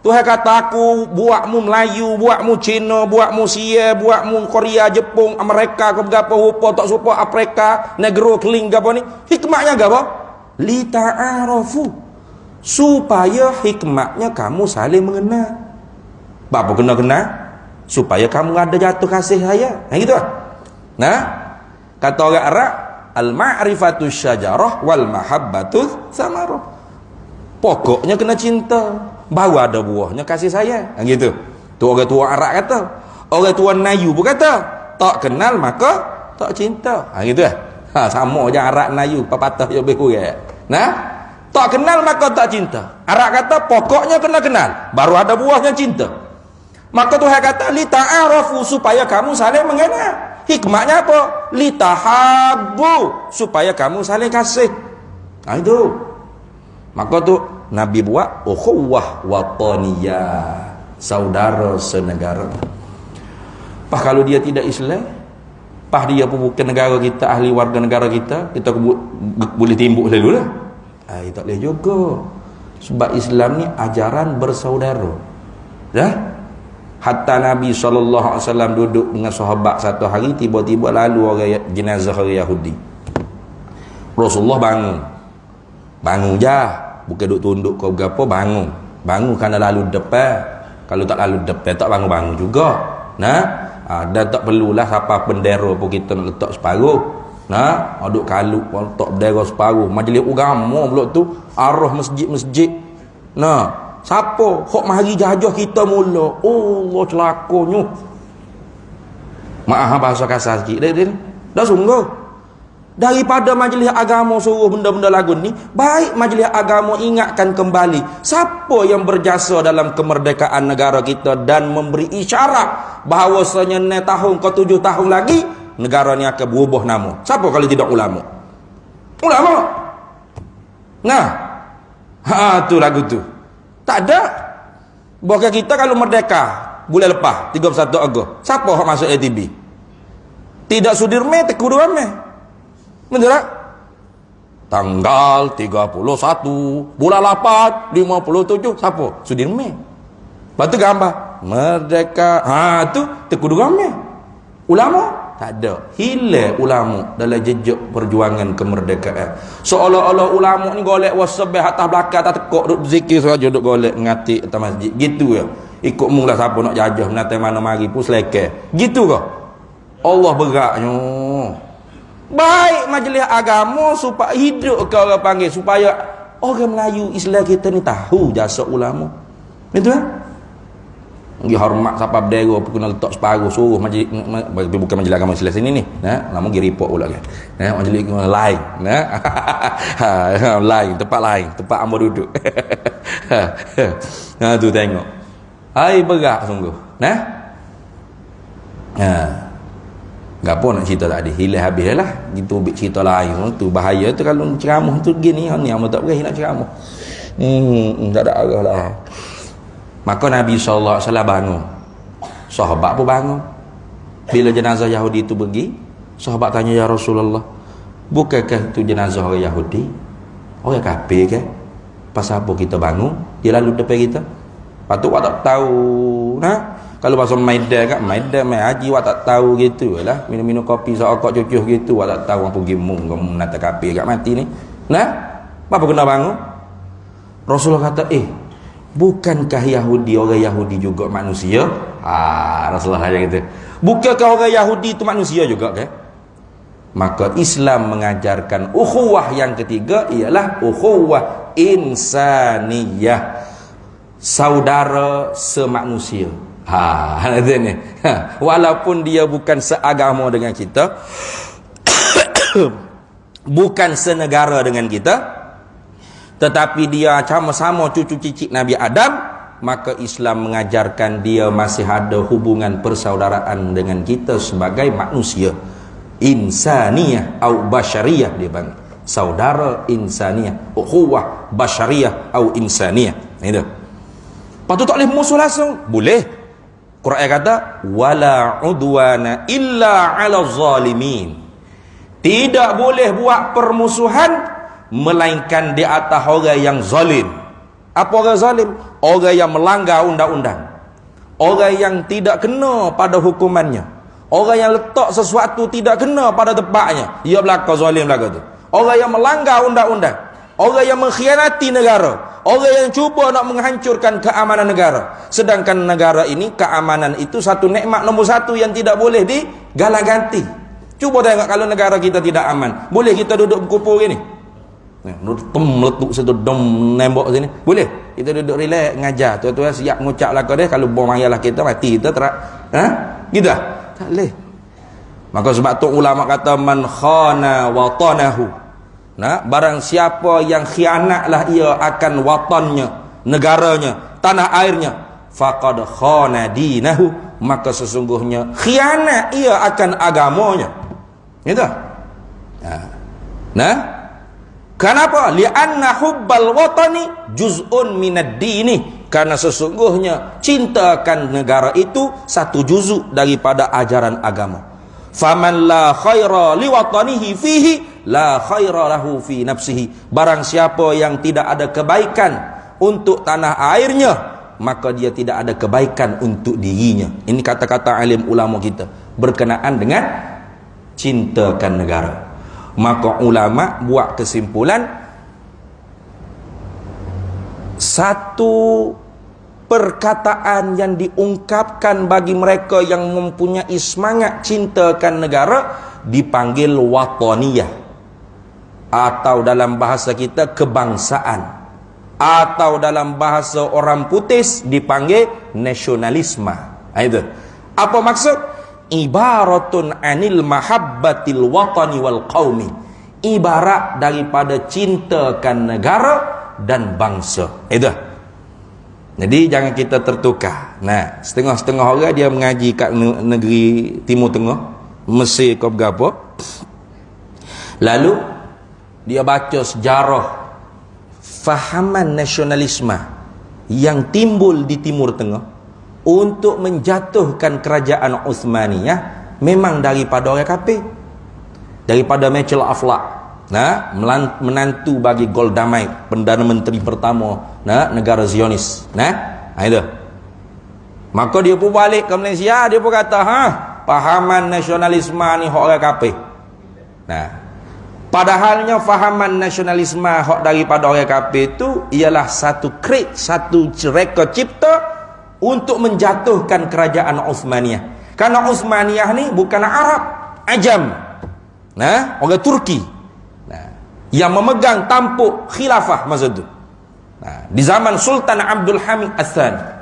Tuhan kata aku buatmu Melayu, buatmu Cina, buatmu Sia, buatmu Korea, Jepun, Amerika, ke berapa rupa tak serupa Afrika, negara keling apa ni? Hikmahnya apa? Li ta'arafu, supaya hikmahnya kamu saling mengenal. Apa kena-kenal? Supaya kamu ada jatuh kasih saya. Gitu lah. Nah, kata orang Arab, al-ma'rifatu syajarah wal mahabbatu samarah. Pokoknya kena cinta, baru ada buahnya kasih sayang. Gitu. Tu orang tua Arab kata. Orang tua Melayu pun kata, tak kenal maka tak cinta. Gitu lah. Sama je Arab Melayu, pepatah je lebih kurang. Nah, tak kenal maka tak cinta. Arab kata pokoknya kena kenal, baru ada buahnya cinta. Maka Tuhan kata li ta'arafu, supaya kamu saling mengenal. Hikmahnya apa? Li tahabbu, supaya kamu saling kasih. Itu. Maka tu Nabi buat ukhuwah wataniyah, saudara senegara. Kalau dia tidak Islam, dia pun bukan negara kita, ahli warga negara kita boleh timbuk selalu lah. Tak boleh juga. Sebab Islam ni ajaran bersaudara. Dah? Hatta Nabi SAW duduk dengan sahabat satu hari, tiba-tiba lalu orang jenazah orang Yahudi. Rasulullah bangun je, bukan duduk tunduk ke berapa, bangun kerana lalu depan. Kalau tak lalu depan tak bangun juga. Nah, dan tak perlulah siapa bendera pun kita nak letak separuh. Nah, aduk kalu letak bendera separuh. Majlis agama pula tu arah masjid-masjid. Nah, siapa hok mari jajah kita mula? Allah celakonyo. Maaf bahasa kasar sikit dia. Dah sungguh. Daripada majlis agama suruh benda-benda lagu ni, baik majlis agama ingatkan kembali siapa yang berjasa dalam kemerdekaan negara kita dan memberi isyarat bahawasanya 6 tahun ke 7 tahun lagi negara ni akan berubah nama. Siapa kalau tidak ulama? Ulama. Nah, tu lagu tu. Tak ada. Bahkan kita kalau merdeka bulan lepas 31 Ogos, siapa yang masuk ATB? Tidak Sudirman, Teguh Ramai. Betul tak? Tanggal 31 bulan 8 57, siapa? Sudirman. Lepas tu gambar merdeka. Tu Teguh Ramai. Ulama? Tak ada. Hilang ulama dalam jejak perjuangan kemerdekaan. Seolah-olah ulama ni golek wasabih atas belakang, atas tekuk duduk zikir saja, duduk golek ngati atas masjid. Gitu ya. Ikut mula siapa nak jajah menata mana mari pun selekeh. Gitu ke? Allah beratnya. Baik majlis agama supaya hidup ke orang panggil, supaya orang Melayu Islam kita ni tahu jasa ulama. Betul kan? Dia hormat siapa bendera pun kena letak separuh, suruh majlis, bukan majlis agama Islam sini ni. Nah, lama pergi report pula kan. Nah, majlis lain. Nah. Lain, tempat lain, tempat hamba duduk. Nah, tu tengok. Ai berat sungguh. Nah. Gapo nak cerita tadi? Hilang habis lah. Gitu ubik cerita lain. Tu bahaya tu kalau ceramah tu gini ni hamba tak berani nak ceramah. Tak ada arah lah. Maka Nabi SAW bangun. Sahabat pun bangun. Bila jenazah Yahudi itu pergi, sahabat tanya, ya Rasulullah, bukankah itu jenazah orang Yahudi? Orang kafir ke? Pasal apa kita bangun? Dia lalu depan kita. Patut awak tak tahu. Nah, kalau pasal Maidan kan, Maidan main haji awak tak tahu gitu lah. Minum-minum kopi seokok cucuh gitu, awak tak tahu apa gimung kamu menata kafir kat mati ni. Nah, apa kena bangun? Rasulullah kata, bukankah orang Yahudi juga manusia? Rasulullah aja gitu. Bukankah orang Yahudi itu manusia juga kan? Maka Islam mengajarkan ukhuwah yang ketiga ialah ukhuwah insaniyah, saudara semanusia. Ni. Walaupun dia bukan seagama dengan kita, bukan senegara dengan kita, tetapi dia sama-sama cucu cicit Nabi Adam, maka Islam mengajarkan dia masih ada hubungan persaudaraan dengan kita sebagai manusia. Insaniyah atau basyariyah dia panggil. Saudara insaniyah, ukhuwah basyariyah atau insaniyah. Itu. Patut tak boleh musuh langsung? Boleh. Quran kata wala udwana illa 'ala zalimin. Tidak boleh buat permusuhan melainkan di atas orang yang zalim. Apa orang zalim? Orang yang melanggar undang-undang. Orang yang tidak kena pada hukumannya. Orang yang letak sesuatu tidak kena pada tempatnya, ia belaka zalim belaka tu. Orang yang melanggar undang-undang, orang yang mengkhianati negara, orang yang cuba nak menghancurkan keamanan negara. Sedangkan negara ini, keamanan itu satu nikmat nombor satu yang tidak boleh digalang-ganti. Cuba tengok kalau negara kita tidak aman, boleh kita duduk berkumpul gini? Meletup situ dom nembok sini. Boleh? Kita duduk relax ngajar. Tuan-tuan siap mengucap belaka dia, kalau bom ayalah kita mati kita terak. Gitu ah? Tak boleh. Maka sebab tu ulama kata man khana watanahu. Barang siapa yang khianatlah ia akan watannya, negaranya, tanah airnya, faqad khana dinahu, maka sesungguhnya khianat ia akan agamanya. Gitu. Kenapa? Li'anna hubbal watani juz'un minad dini. Karena sesungguhnya cinta akan negara itu satu juzuk daripada ajaran agama. Faman la khaira liwatanihi fihi la khaira lahu fi nafsihi. Barang siapa yang tidak ada kebaikan untuk tanah airnya, maka dia tidak ada kebaikan untuk dirinya. Ini kata-kata alim ulama kita berkenaan dengan cintakan negara. Maka ulama buat kesimpulan, satu perkataan yang diungkapkan bagi mereka yang mempunyai semangat cintakan negara dipanggil wataniyah, atau dalam bahasa kita kebangsaan, atau dalam bahasa orang putih dipanggil nasionalisme. Itu apa maksud? Ibaratun anil mahabbatil watani wal qaumi, ibarat daripada cintakan negara dan bangsa. Itu. Jadi jangan kita tertukar. Setengah-setengah orang dia mengaji kat negeri Timur Tengah, Mesir ke berapa, lalu dia baca sejarah fahaman nasionalisme yang timbul di Timur Tengah untuk menjatuhkan kerajaan Uthmaniyah, memang daripada orang kafir, daripada Michel Aflaq, menantu bagi Golda Meir, Perdana Menteri pertama negara Zionis. Itu. Maka dia pun balik ke Malaysia, dia pun kata, pahaman nasionalisme ni hak orang kafir. Padahalnya fahaman nasionalisme hak daripada orang kafir itu ialah satu krit, satu reka cipta untuk menjatuhkan kerajaan Uthmaniyah. Karena Uthmaniyah ni bukan Arab, Ajam, orang Turki, yang memegang tampuk khilafah masa itu, di zaman Sultan Abdul Hamid Ats-Tsani.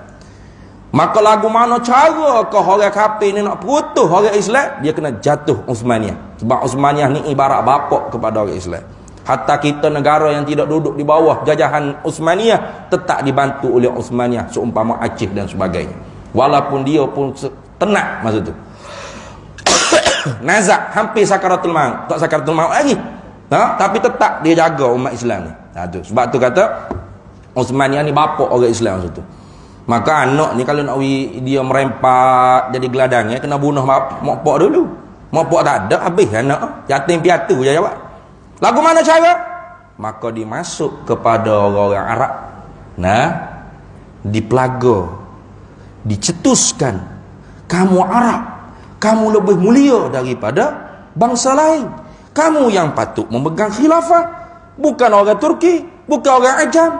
Maka lagu mana cara ke orang kafir ni nak perutuh orang Islam, dia kena jatuh Uthmaniyah. Sebab Uthmaniyah ni ibarat bapak kepada orang Islam. Hatta kita negara yang tidak duduk di bawah jajahan Uthmaniyah tetap dibantu oleh Uthmaniyah, seumpama Aceh dan sebagainya. Walaupun dia pun tenat masa itu. Nazak hampir sakaratul maut, tak sakaratul maut lagi. Tapi tetap dia jaga umat Islam ni. Sebab tu kata Uthmaniyah ni bapak orang Islam masa tu. Maka anak ni kalau nak dia merempak jadi geladang, kena bunuh mak pak dulu. Mak pak tak ada, habis anak yatim piatu je jawab. Lagu mana cara? Maka dimasuk kepada orang-orang Arab. Dipelaga, dicetuskan, kamu Arab, kamu lebih mulia daripada bangsa lain. Kamu yang patut memegang khilafah, bukan orang Turki, bukan orang Ajam.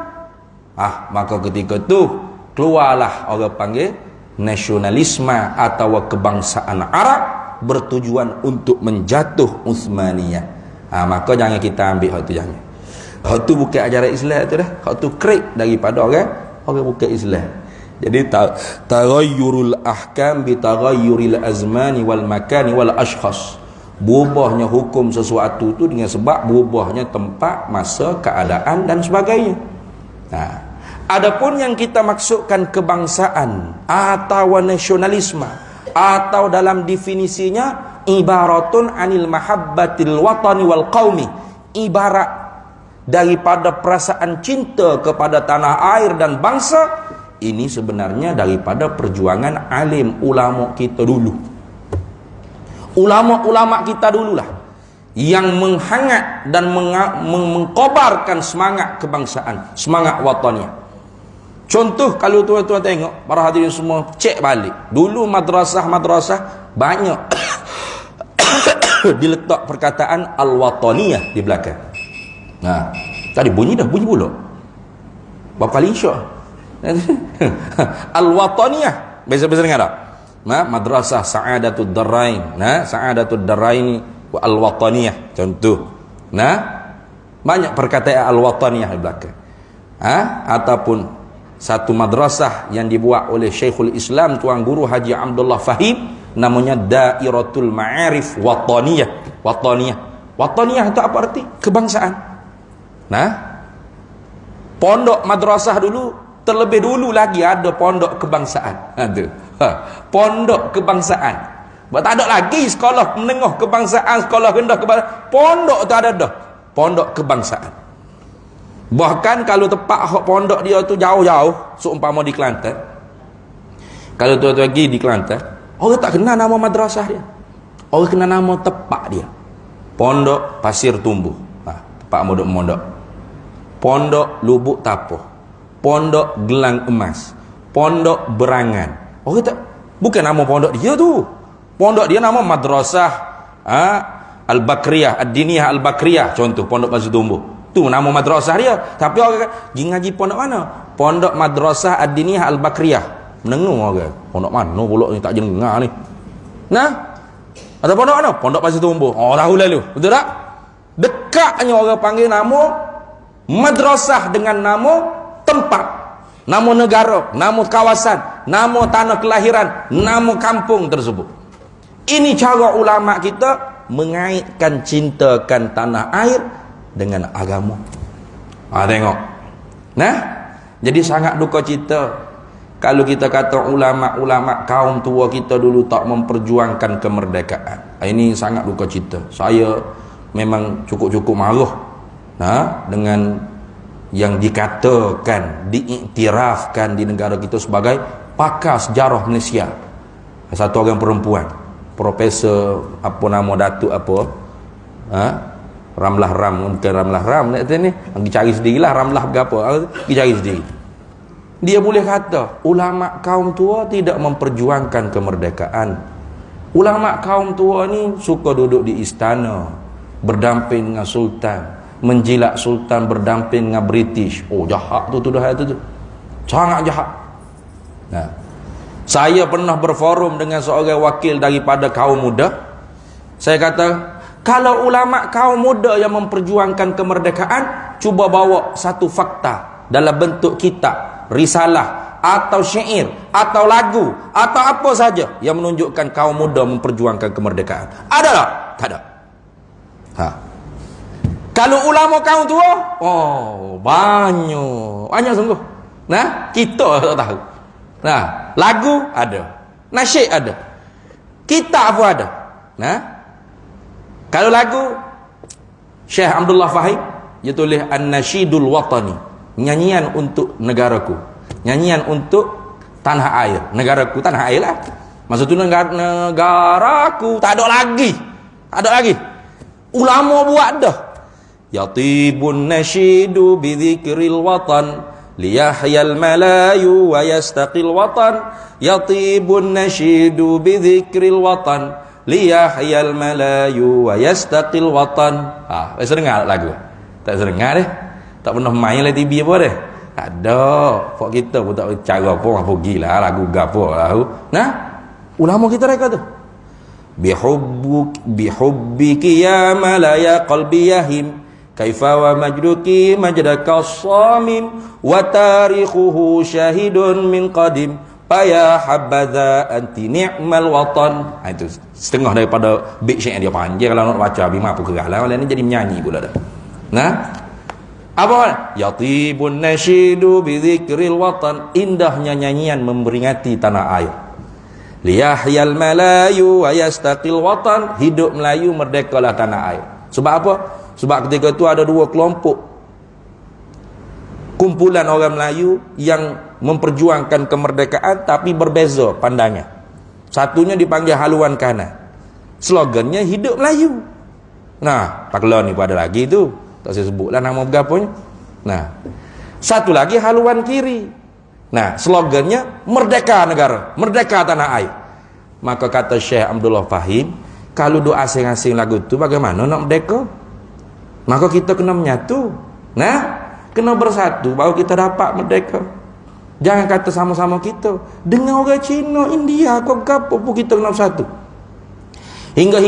Maka ketika tu keluarlah orang panggil nasionalisme atau kebangsaan Arab bertujuan untuk menjatuh Uthmaniyah. Maka jangan kita ambil hak tu, jangan. Hak tu bukan ajaran Islam tu dah. Hak tu krek daripada orang bukan Islam. Jadi taghayyurul ahkam bi taghayyuril azmani wal makani wal ashkhas. Berubahnya hukum sesuatu tu dengan sebab berubahnya tempat, masa, keadaan dan sebagainya. Adapun yang kita maksudkan kebangsaan atau nasionalisme, atau dalam definisinya ibaratun anil mahabbatil watani wal qaumi, ibarat daripada perasaan cinta kepada tanah air dan bangsa. Ini sebenarnya daripada perjuangan alim ulama kita dulu. Ulama-ulama kita dululah yang menghangat dan mengkobarkan semangat kebangsaan, semangat wataniyah. Contoh, kalau tuan-tuan tengok, para hadirin semua cek balik. Dulu madrasah banyak diletak perkataan al-wataniyah di belakang. Tadi bunyi pula. Berapa kali insya al-wataniyah biasa-biasa dengar tak? Madrasah Sa'adatud Darain, Sa'adatud Darain wa al-wataniyah contoh. Banyak perkataan al-wataniyah di belakang. Ataupun satu madrasah yang dibuat oleh Syekhul Islam Tuan Guru Haji Abdullah Fahim, namanya Dairatul Ma'arif Wataniyah. Wataniyah itu apa arti? Kebangsaan. Pondok madrasah dulu, terlebih dulu lagi ada pondok kebangsaan. Pondok kebangsaan. Tak ada lagi sekolah menengah kebangsaan, sekolah rendah kebangsaan. Pondok tu ada dah. Pondok kebangsaan. Bahkan kalau tempat pondok dia tu jauh-jauh, seumpama di Kelantan. Kalau tu lagi di Kelantan, orang tak kenal nama madrasah dia. Orang kenal nama tempat dia. Pondok Pasir Tumbuh. Tempat mondok-mondok. Pondok Lubuk Tapoh. Pondok Gelang Emas. Pondok Berangan. Orang tak, bukan nama pondok dia tu. Pondok dia nama madrasah Al-Bakriyah, Ad-Diniyah Al-Bakriyah, contoh pondok Pasir Tumbuh. Tu nama madrasah dia. Tapi orang pergi ngaji pondok mana? Pondok Madrasah Ad-Diniyah Al-Bakriyah. Menengung orang. Pondok mana pula ni tak jengar ni. Ada pondok mana? Pondok Pasir Tumbuh. Tahu lalu. Betul tak? Dekatnya orang panggil nama madrasah dengan nama tempat, nama negara, nama kawasan, nama tanah kelahiran, nama kampung tersebut. Ini cara ulama kita mengaitkan, cintakan tanah air dengan agama. Tengok. Jadi sangat duka cita kalau kita kata ulama-ulama kaum tua kita dulu tak memperjuangkan kemerdekaan. Ini sangat duka cita. Saya memang cukup-cukup marah dengan yang dikatakan, diiktirafkan di negara kita sebagai pakar sejarah Malaysia. Satu orang perempuan, Profesor apa nama datuk apa? Ramlah Ram, bukan Ramlah Ram ni. Pergi cari sendirilah Ramlah berapa. Pergi cari sendiri. Dia boleh kata ulama kaum tua tidak memperjuangkan kemerdekaan. Ulama kaum tua ni suka duduk di istana berdamping dengan sultan, menjilat sultan, berdamping dengan British. Jahat tu dah tu. Sangat jahat. Saya pernah berforum dengan seorang wakil daripada kaum muda. Saya kata, kalau ulama kaum muda yang memperjuangkan kemerdekaan, cuba bawa satu fakta dalam bentuk kitab, risalah atau syair atau lagu atau apa saja yang menunjukkan kaum muda memperjuangkan kemerdekaan. Ada tak? Tak ada. Kalau ulama kaum tua, banyak sungguh. Kita tak tahu. Lagu ada, nasyid ada, kitab pun ada. Kalau lagu, Syekh Abdullah Fahim dia tulis An-Nasyidul Watani, nyanyian untuk negaraku, nyanyian untuk tanah air. Negaraku tanah air lah. Maksud tu negaraku, tak ada lagi. Ulama buat dah. Yatibun nasyidu bidzikril watan liyahyal malayu wa yastaqil watan. Yatibun nasyidu bidzikril watan liyahyal malayu wa yastaqil watan. Saya dengar lagu. Tak dengar deh. Tak pernah main lah TV apa deh. Ada. Pok kita pun tak cara pun pergilah lagu gapo lah. Nah, ulama kita reka tu. Bihubbiki ya malaya qalbi yahim kaifa wa majduki majdaka shamim wa tarikhuhu syahidun min qadim Paya habadha anti ni'mal watan. Itu setengah daripada bait syair dia panjang. Kalau nak baca bima apa kerah lah. Malah ni jadi menyanyi pula dah. Nah, apa? Yatibun nasyidu bi dzikril watan. Indahnya nyanyian memperingati tanah air. Liyahyal malayu wa yastaqil watan. Hidup Melayu, merdekalah tanah air. Sebab apa? Sebab ketika itu ada dua kelompok kumpulan orang Melayu yang memperjuangkan kemerdekaan tapi berbeza pandangan. Satunya dipanggil haluan kanan. Slogannya hidup Melayu. Nah, Paklon ni pada lagi tu. Tak saya sebutlah nama berapanya. Nah, satu lagi haluan kiri. Nah, slogannya merdeka negara, merdeka tanah air. Maka kata Syekh Abdullah Fahim, kalau doa asing-asing lagu tu bagaimana nak merdeka? Maka kita kena menyatu. Nah, kena bersatu baru kita dapat merdeka. Jangan kata sama-sama kita dengan orang Cina, India, kau gapo pun kita kena bersatu. Hingga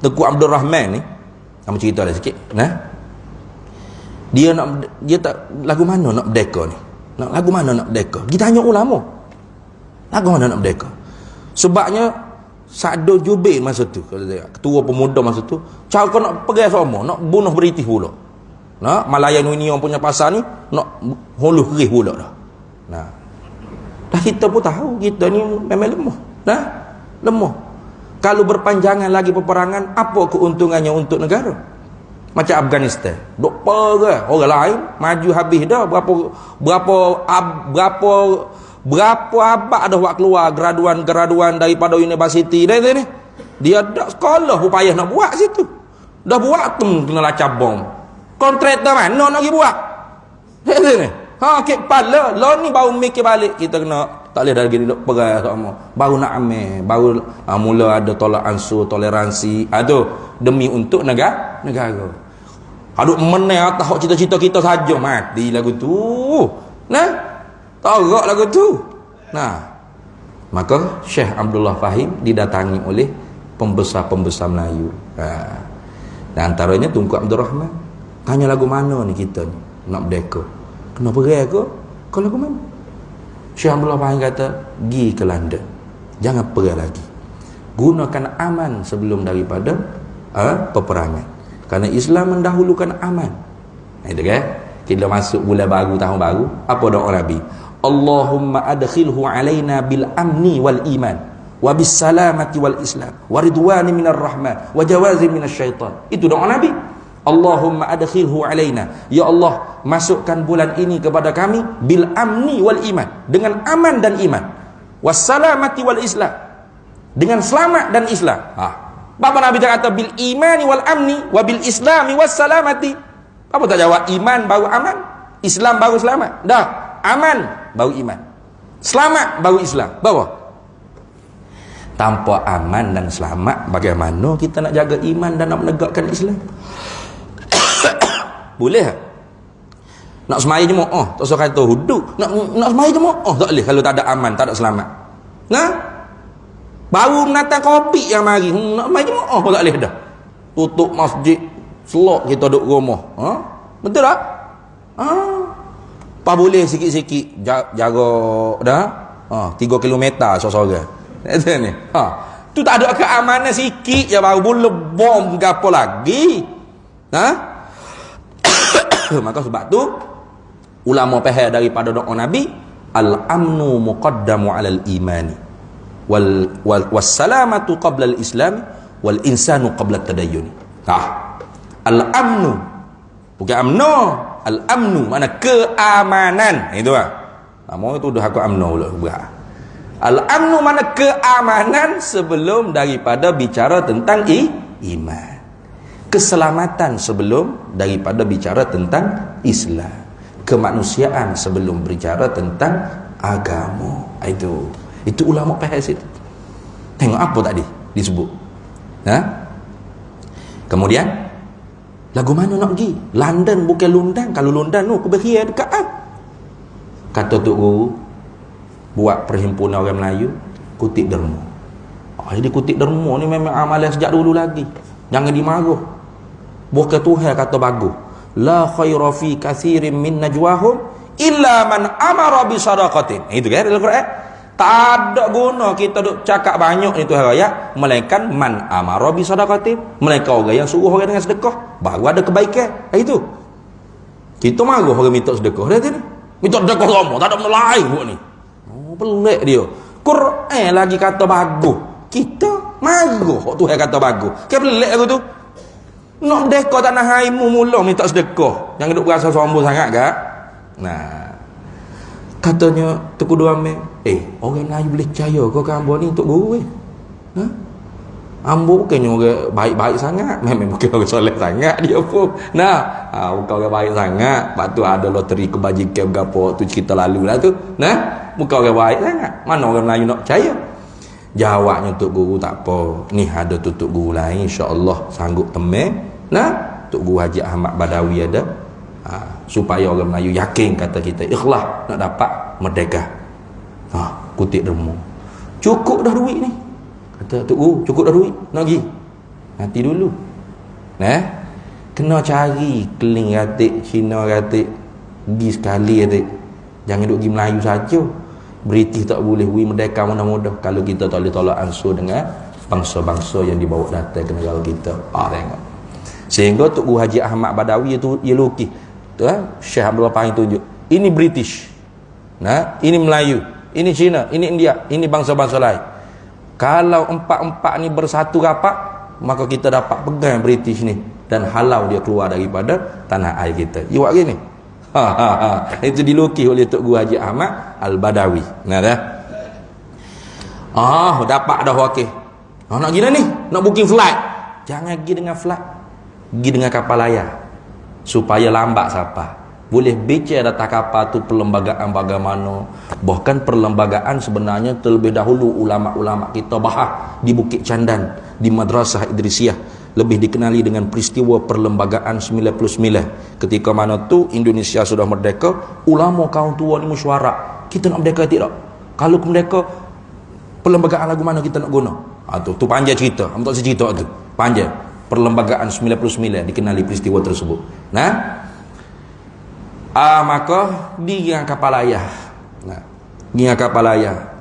Tengku Abdul Rahman ni, kamu cerita dah sikit. Nah, dia tak lagu mana nak merdeka ni? Lagu mana nak merdeka? Kita tanya ulama. Lagu mana nak merdeka? Sebabnya Sa'do Jubair masa tu, ketua pemuda masa tu, cara kau nak pergi sama, nak bunuh British pula. Nah, Malayan Union punya pasal ni nak huluh kerih pula dah. Nah. Dah kita pun tahu kita ni memang lemah. Nah, lemah. Kalau berpanjangan lagi peperangan, apa keuntungannya untuk negara? Macam Afghanistan. Dok perang orang lain maju habis dah berapa abad dah buat keluar graduan daripada universiti dah ni. Dia dah sekolah pun payah nak buat situ. Dah buat tu kena lacap bom. Kontraktor mana nak pergi buat? Ni. Ha, kek pala. Lo ni baru mikir balik kita kena tak boleh dah lagi duduk perang sama. Baru nak ambil, baru mula ada tolak ansur, toleransi. Tu demi untuk negara. Aduk meneh atas hak cita-cita kita saja mati lagu tu. Nah, tarak lagu tu. Nah, maka Syekh Abdullah Fahim didatangi oleh pembesar-pembesar Melayu. Dan antaranya Tunku Abdul Rahman. Tanya lagu mana ni kita ni nak merdeka? Kena pergi ke? Kau lagu mana? Syekh Abdullah Fahim kata, pergi ke London. Jangan pergi lagi. Gunakan aman sebelum daripada peperangan. Kerana Islam mendahulukan aman. Itu kan? Kita masuk bulan baru, tahun baru, apa doa Nabi? Allahumma adkhilhu alaina bil amni wal iman wa bis salamati wal islam wa ridwani minar rahman wa jawazi minasy syaitan. Itu doa Nabi. Allahumma adkhilhu alaina. Ya Allah, masukkan bulan ini kepada kami bil amni wal iman, dengan aman dan iman. Was salamati wal islam, dengan selamat dan Islam. Apa Nabi kata bil imani wal amni wa bil islami was salamati? Apa tak jawab iman baru aman, Islam baru selamat? Dah, aman baru iman, selamat baru Islam. Bawa. Tanpa aman dan selamat, bagaimana kita nak jaga iman dan nak menegakkan Islam? Boleh tak? Nak semaya jemaah, tak usah kata hudud. Nak semaya jemaah tak boleh kalau tak ada aman, tak ada selamat. Nah, baru menatang kopi yang mari, nak semaya jemaah pun tak boleh dah. Tutup masjid, selok kita duduk rumah. Betul tak? Apa boleh sikit-sikit jaga dah 3 kilometer seorang-seorang. Itu ni. Tu tak ada keamanan sikit je baru boleh bom ke apa lagi. Maka sebab tu ulama faham daripada doa Nabi, al-amnu muqaddamu 'alal imani was salamatu qabla al-islam wal insanu qabla at-tadayyun. Al-amnu bukan amno, al-amnu mana keamanan. Itu mau itu dah aku amno pula. Al-amnu mana keamanan sebelum daripada bicara tentang iman. Keselamatan sebelum daripada bicara tentang Islam. Kemanusiaan sebelum berbicara tentang agama. Itu ulama faham situ. Tengok apa tadi disebut. Kemudian Lagu mana nak pergi? London bukan Lundan. Kalau Lundan tu keberia dekat Kata Tok Guru, buat perhimpunan orang Melayu, kutip derma. Jadi kutip derma ni memang amalan sejak dulu lagi. Jangan dimaruh. Bukan Tuhan kata bagus. La khaira fi kathirin min najwahum illa man amara bi sadaqatin. Itu kan dalam Quran. Tak ada guna kita duk cakap banyak ni Tuhan ayat, melainkan man amara bi sadaqatin, melainkan orang yang suruh orang dengan sedekah, baru ada kebaikan. Itu. Kita maruh orang minta sedekah dah ni. Minta sedekah sama, tak ada benda lain buat ni. Oh, pelik dia. Quran lagi kata bagus. Kita maruh Tuhan kata bagus. Ke pelik aku tu. Nak sedekah tak nak haimu mula minta sedekah. Jangan duk berasa sombong sangat gak. Nah, katanya Tuku Dua Amir, orang Melayu boleh percaya kau kan Ambo ni untuk guru ha? Ambo bukannya orang baik-baik sangat, memang bukan orang soleh sangat dia pun. Nah, bukan orang baik sangat. Lepas tu ada loteri kebajikan berapa tu cerita lalu lah tu. Nah, bukan orang baik sangat. Mana orang Melayu nak percaya? Jawabnya Tok Guru tak apa. Ni ada Tok Guru lain insya-Allah sanggup temen. Nah, Tok Guru Haji Ahmad Badawi ada. Supaya orang Melayu yakin kata kita ikhlas nak dapat merdeka. Kutip derma. Cukup dah duit ni. Kata Tok Guru, cukup dah duit. Nak pergi. Nanti dulu. Kena cari keling ratik, Cina ratik. Pergi sekali ratik. Jangan duk pergi Melayu saja. British tak boleh we merdeka mudah-mudah kalau kita tak boleh tolak ansur dengan bangsa-bangsa yang dibawa datang ke negara kita. Tengok. Sehingga Tok Guru Haji Ahmad Badawi itu ia lukis. Syekh Abdul Fahim tunjuk. Ini British. Ini Melayu, ini Cina, ini India, ini bangsa-bangsa lain. Kalau empat-empat ni bersatu rapat, maka kita dapat pegang British ni dan halau dia keluar daripada tanah air kita. You buat gini. Itu dilukis oleh Tok Guru Haji Ahmad Al-Badawi. Nah dah. Dapat dah okey. Nak gila ni, nak booking flight. Jangan pergi dengan flight. Pergi dengan kapal layar. Supaya lambat siapa. Boleh bicara datang kapal tu perlembagaan bagaimana. Bahkan perlembagaan sebenarnya terlebih dahulu ulama-ulama kita bahas di Bukit Candan, di Madrasah Idrisiyah. Lebih dikenali dengan peristiwa perlembagaan 99. Ketika mana tu Indonesia sudah merdeka, ulama kaum tua ni mesyuarat. Kita nak merdeka tidak? Kalau merdeka, perlembagaan lagu mana kita nak guna? Tu panjang cerita. Tak cerita tu. Panjang. Perlembagaan 99 dikenali peristiwa tersebut. Maka dengan kapal layar. Dengan kapal layar.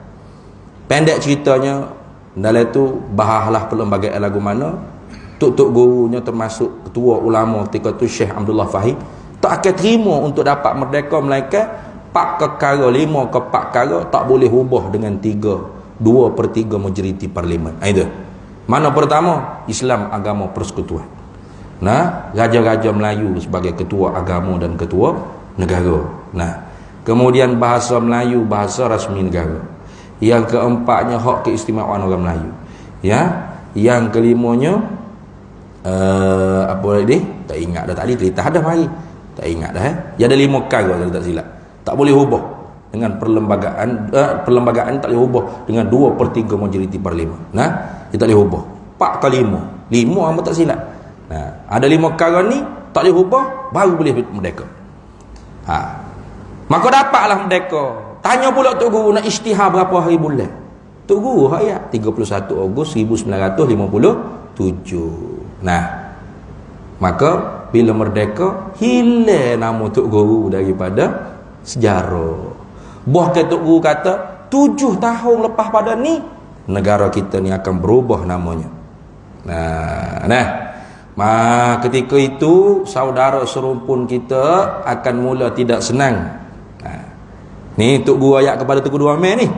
Pendek ceritanya, dalam tu bahaslah perlembagaan lagu mana. Tok gurunya termasuk ketua ulama ketika tu Syekh Abdullah Fahim tak akan terima untuk dapat merdeka melainkan 4 perkara, 5 ke 4 perkara tak boleh ubah dengan 2/3 majoriti parlimen. Itu. Mana pertama? Islam agama persekutuan. Raja-raja Melayu sebagai ketua agama dan ketua negara. Kemudian bahasa Melayu bahasa rasmi negara. Yang keempatnya hak keistimewaan orang Melayu. Yang kelimanya apa lagi? Tak ingat dah tadi cerita dah mari. Tak ingat dah Dia ada 5 perkara kalau tak silap. Tak boleh ubah dengan perlembagaan tak boleh ubah dengan 2/3 majoriti parlimen. Dia tak boleh ubah. 4 ke 5. 5 hamba tak silap. Ada 5 perkara ni tak boleh ubah baru boleh merdeka. Maka dapatlah merdeka. Tanya pula Tok Guru nak isytihar berapa hari bulan. Tok Guru ayat 31 Ogos 1957. Maka bila merdeka hilang nama Tok Guru daripada sejarah. Bahkan Tok Guru kata 7 tahun lepas pada ni negara kita ni akan berubah namanya. Ketika itu saudara serumpun kita akan mula tidak senang. Ni Tok Guru ayat kepada Tuku Dua Amir ni.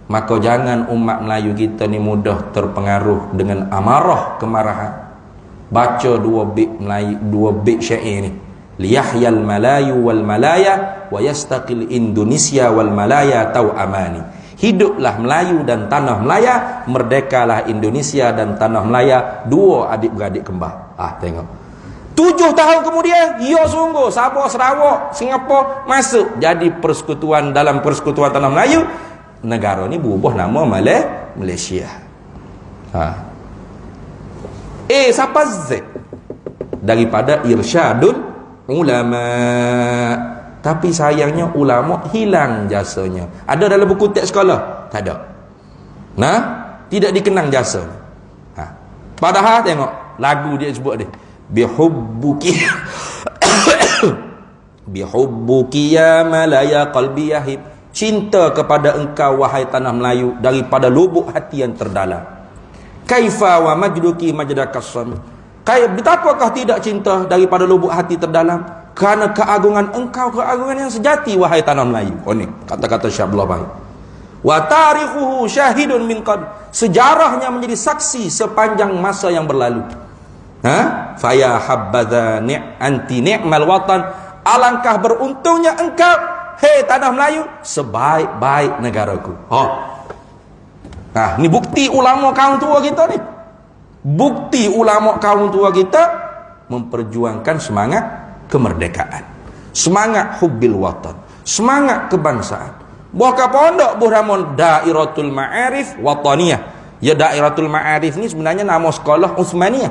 Maka jangan umat Melayu kita ni mudah terpengaruh dengan amarah kemarahan. Baca 2 bait syair ni. Liyahyal malayu wal malaya wa yastaqil Indonesia wal malaya tau amani. Hiduplah Melayu dan tanah Melaya, merdekalah Indonesia dan tanah Melaya, 2 adik-beradik kembar. Tengok. 7 tahun kemudian, ya sungguh Sabah, Sarawak, Singapura masuk jadi persekutuan dalam persekutuan tanah Melayu. Negara ni berubah nama Malaysia. Siapa Z? daripada irsyadul ulama. Tapi sayangnya ulama hilang jasanya. Ada dalam buku teks sekolah? Tak ada. Nah, tidak dikenang jasanya. Padahal tengok lagu dia sebut dia, bihubbuki bihubbuki ya malaya qalbi yahib, cinta kepada engkau wahai tanah Melayu daripada lubuk hati yang terdalam. Kaifa wa majduki majdakassam, betapakah tidak cinta daripada lubuk hati terdalam, kerana keagungan engkau keagungan yang sejati wahai tanah Melayu. Oh ni kata-kata Syekh Abdullah Bahir. Wa tarikhuhu syahidun min qad, sejarahnya menjadi saksi sepanjang masa yang berlalu. Faya habadha anti ni'mal watan, alangkah beruntungnya engkau hei tanah Melayu sebaik-baik negaraku. Ini bukti ulama kaum tua kita ni. Bukti ulama kaum tua kita memperjuangkan semangat kemerdekaan, semangat hubbil watan, semangat kebangsaan. Buah pondok Ramon Dairatul Ma'arif Wataniyah. Ya, Dairatul Ma'arif ni sebenarnya nama sekolah Utsmaniyah.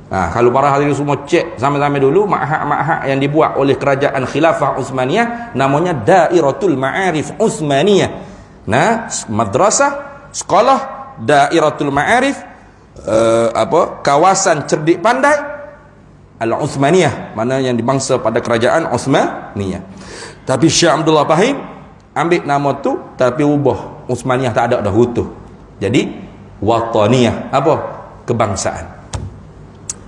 Kalau para hadirin semua cek sama-sama dulu, ma'had yang dibuat oleh kerajaan Khilafah Utsmaniyah namanya Dairatul Ma'arif Utsmaniyah. Madrasah, sekolah Dairatul Ma'arif kawasan cerdik pandai Al-Utsmaniyah, mana yang dibangsa pada kerajaan Utsmaniyah. Tapi Syekh Abdullah Bahir ambil nama tu tapi ubah, Utsmaniyah tak ada dah utuh. Jadi Wataniyah, apa? Kebangsaan.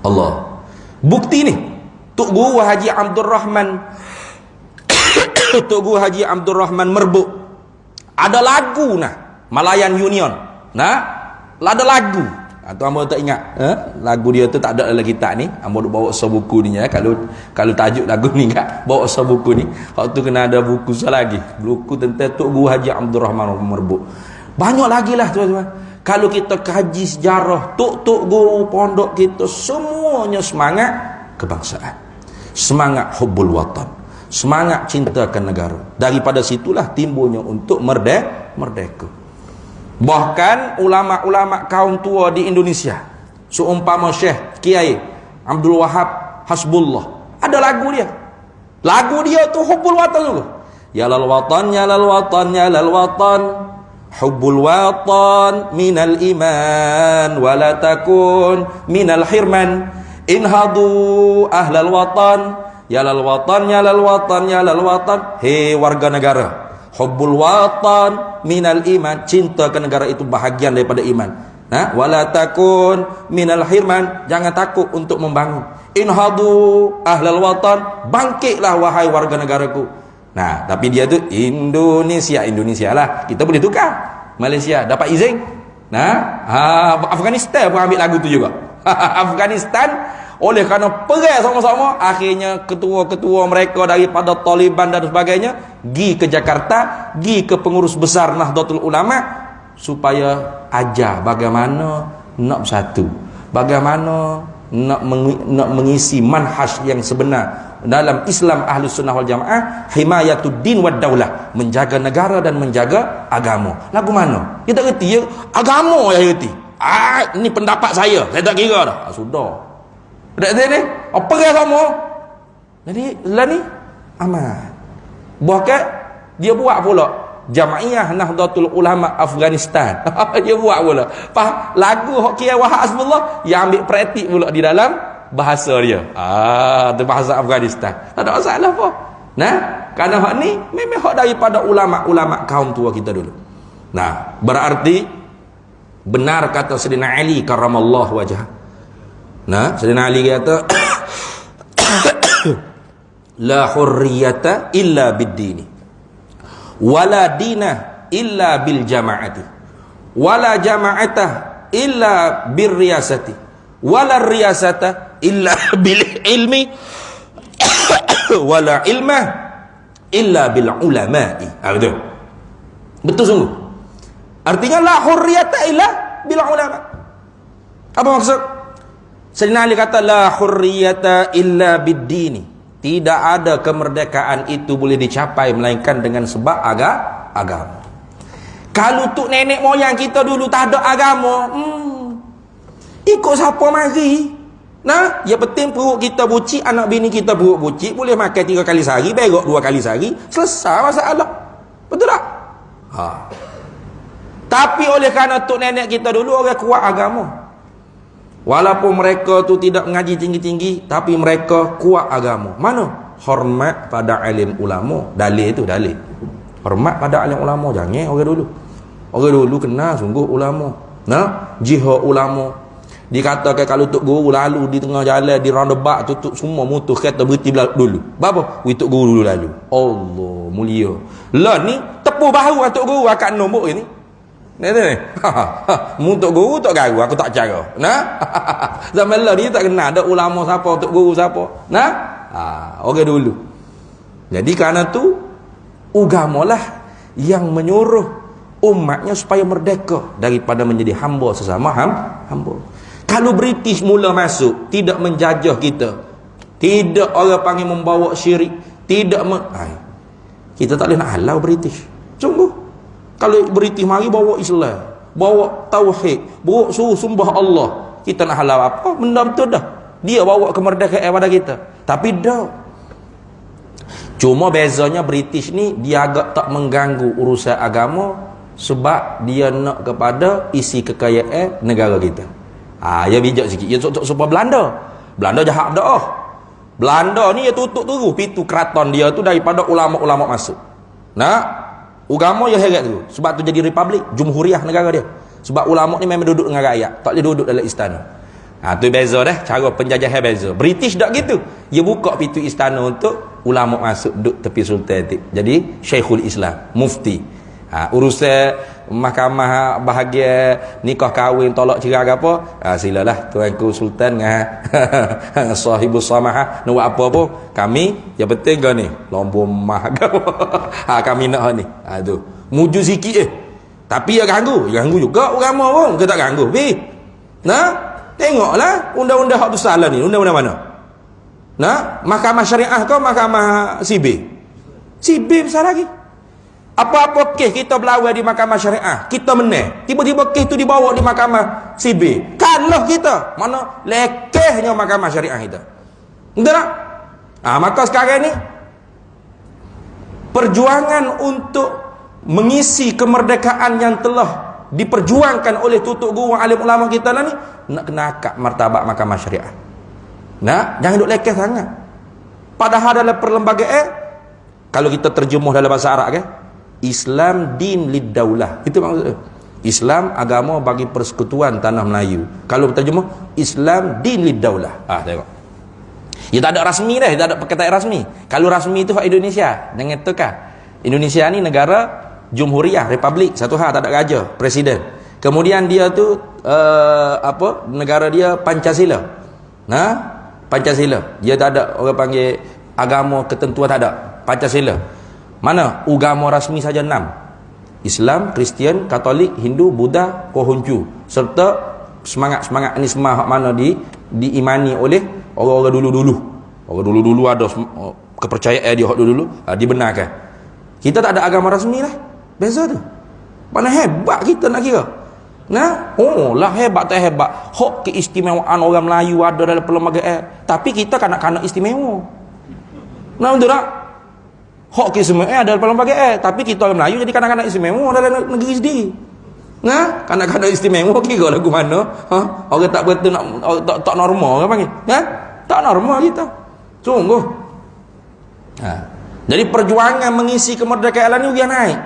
Allah. Bukti ni Tok Guru Haji Abdul Rahman Tok Guru Haji Abdul Rahman Merbuk ada lagu Malayan Union. Ada lagu. Atau hamba tak ingat lagu dia tu tak ada dalam kitab ni. Hamba duk bawa buku ni kalau tajuk lagu ni enggak bawa buku ni. Waktu kena ada buku lagi, buku tentang Tok Guru Haji Abdul Rahman Merbuk. Banyak lagi lah tuan-tuan. Kalau kita kaji sejarah Tok Guru pondok kita, semuanya semangat kebangsaan, semangat hubbul watan, semangat cintakan negara. Daripada situlah timbulnya untuk merdeka. Bahkan ulama-ulama kaum tua di Indonesia, seumpama Syekh Kiai Abdul Wahab Hasbullah, ada lagu dia. Lagu dia tu hubbul watan tu. Ya lal watan, ya lal watan, ya lal watan, hubbul watan minal iman wala takun minal hirman, inhadu ahlal watan, ya lal watan, ya lal watan, ya lal watan. Hei warga negara, hubbul watan minal iman, cinta ke negara itu bahagian daripada iman. Wala takun minal hirman, jangan takut untuk membangun. Inhadu ahlal watan, bangkitlah wahai warga negaraku. Tapi dia tu Indonesia lah. Kita boleh tukar. Malaysia dapat izin. Afghanistan pun ambil lagu tu juga. Afghanistan oleh kerana perang sama-sama, akhirnya ketua-ketua mereka daripada Taliban dan sebagainya pergi ke Jakarta, pergi ke pengurus besar Nahdlatul Ulama supaya ajar bagaimana nak bersatu, bagaimana nak mengisi manhaj yang sebenar dalam Islam Ahlus Sunnah wal Jamaah, himayatuddin wad daulah, menjaga negara dan menjaga agama. Lagu mana? Kita reti ya, agama yang reti. Ini pendapat saya tak kira dah. Sudah. Tak ni apa dia sama. Jadi lah ni aman. Bahkan dia buat pula Jamaiyah Nahdlatul Ulama Afghanistan. Dia buat pula. Lagu hok Kiai Wahab Hasbullah yang ambil praktik pula di dalam bahasa dia. Itu bahasa Afghanistan. Tak ada masalah apa. Kerana hak ni memang hak daripada ulama-ulama kaum tua kita dulu. Berarti benar kata Sayyidina Ali karramallahu wajhah. Sayyidina Ali kata la hurriyata illa bid-dini wala dina illa bil jama'ati wala jama'ata illa bir riyasati wala riyasata illa bil ilmi wala ilma illa bil ulama'i. Betul sungguh. Artinya la hurriyata illa bil ulama. Apa maksud? Sayyidina Ali kata la hurriyata illa bid-dini. Tidak ada kemerdekaan itu boleh dicapai melainkan dengan sebab agama. Kalau tuk nenek moyang kita dulu tak ada agama, ikut siapa mari. Nah, yang penting perut kita bucik, anak bini kita perut bucik, boleh makan 3 kali sehari, berak 2 kali sehari, selesai masalah. Betul tak? Ha. Tapi oleh kerana tok nenek kita dulu orang kuat agama. Walaupun mereka tu tidak mengaji tinggi-tinggi, tapi mereka kuat agama. Mana? Hormat pada alim ulama. Dalil tu dalil. Hormat pada alim ulama. Jangan orang dulu. Orang dulu kenal sungguh ulama. Nah, jihad ulama. Dikatakan kalau tok guru lalu di tengah jalan di roundabout tutup semua motor kereta berhenti dulu. Apa? Tok guru dulu lalu. Allah mulia. Lah ni tepu bahu tok guru akan nombok ini. Ni. Mu tok guru tok garu aku tak cara. Nah. Zaman lah dia tak kenal ada ulama siapa, tok guru siapa. Nah. Orang dulu. Jadi kerana tu agamalah yang menyuruh umatnya supaya merdeka daripada menjadi hamba sesama hamba. Kalau British mula masuk, tidak menjajah kita, tidak orang panggil membawa syirik, tidak kita tak boleh nak halau British. Sungguh. Kalau British mari bawa Islam, bawa tauhid, bawa suruh sembah Allah, kita nak halau apa? Benda betul dah. Dia bawa kemerdekaan pada kita. Tapi dah. Cuma bezanya British ni dia agak tak mengganggu urusan agama sebab dia nak kepada isi kekayaan negara kita. Ya bijak sikit. Ya supaya Belanda jahat dah. Belanda ni dia tutup terus pintu keraton dia tu daripada ulama-ulama masuk. Nah, agama ya heret tu. Sebab tu jadi republik, jumhuriah negara dia. Sebab ulama ni memang duduk dengan rakyat, tak boleh duduk dalam istana. Tu beza dah, cara penjajahan beza. British tak gitu. Dia buka pintu istana untuk ulama masuk duduk tepi sultan tu. Jadi Syekhul Islam, mufti. Urusan mahkamah bahagian nikah kahwin tolak cerai apa, silalah tuanku sultan dengan sahibus samahah nak buat apa pun kami yang penting ke ni lomba mah kami nak ni tu muju sikit tapi ya ganggu juga agama pun kita tak ganggu nah tengoklah undang-undang hak bersalah ni undang-undang mana nah mahkamah syariah ke mahkamah sibir besar lagi. Apa-apa kes kita berlawan di mahkamah syariah, kita menang. Tiba-tiba kes tu dibawa di mahkamah sibir. Kalah kita. Mana lekehnya mahkamah syariah kita. Betul tak? Maka sekarang ni perjuangan untuk mengisi kemerdekaan yang telah diperjuangkan oleh tutuk guru alim ulama kita lah ni nak kena akak martabat mahkamah syariah. Nah, jangan duk lekeh sangat. Padahal dalam perlembagaan kalau kita terjemuh dalam bahasa Arab kan, Islam din lid daulah. Itu maksudnya. Islam agama bagi persekutuan tanah Melayu. Kalau terjemah Islam din lid daulah. Tengok. Ya tak ada rasmi dah, tak ada perkataan rasmi. Kalau rasmi itu hak Indonesia. Jangan tukar. Indonesia ni negara jumhuriah, republik, satu hal tak ada raja, presiden. Kemudian dia tu negara dia Pancasila. Nah, Pancasila. Dia tak ada orang panggil agama ketentuan tak ada. Pancasila. Mana agama rasmi saja 6. Islam, Kristian, Katolik, Hindu, Buddha, Konghucu. Serta semangat-semangat ni semua hak mana diimani oleh orang-orang dulu-dulu. Orang dulu-dulu ada kepercayaan dia hak dulu-dulu dibenarkan. Kita tak ada agama rasmi lah. Beza tu. Mana hebat kita nak kira. Nah, lah hebat tak hebat. Hak keistimewaan orang Melayu ada dalam perlembagaan. Tapi kita kanak-kanak istimewa. Nah, betul tak? Hak keistimewaan ada dalam perlembagaan. Tapi kita orang Melayu jadi kanak-kanak istimewa dalam negeri sendiri. Nah, kanak-kanak istimewa kira lagu mana? Orang tak betul nak tak normal kan panggil. Tak normal kita. Sungguh. Jadi perjuangan mengisi kemerdekaan ni dia naik.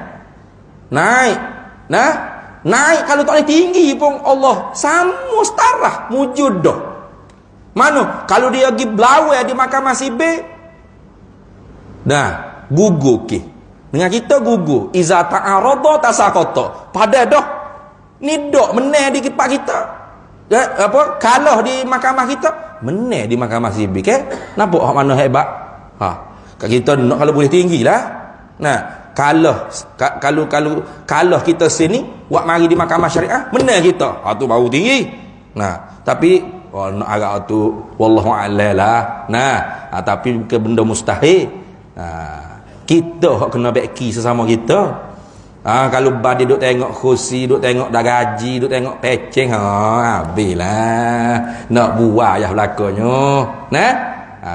Naik kalau tak boleh tinggi pun Allah sama setara wujud dah. Mana kalau dia pergi belawai di mahkamah sibir. Nah, gugur ke. Dengan kita gugur. Iza ta'arada tasaqata. Pada dah. Ni dak menang di kipak kita. Kalah di mahkamah kita, menang di mahkamah sibir ke. Nampak hak mana hebat? Kat kita nak kalau boleh tinggilah. Nah, kalau kita sini buat mari di mahkamah syariah menang kita. Tu baru tinggi. Nah, tapi nak agak tu wallahu a'lam lah. Nah, tapi ke benda mustahil. Kita hak kena beki sesama kita. Kalau badi duk tengok kursi, duk tengok dah gaji, duk tengok peceng, habislah. Nak buah ya belakonyo. Nah,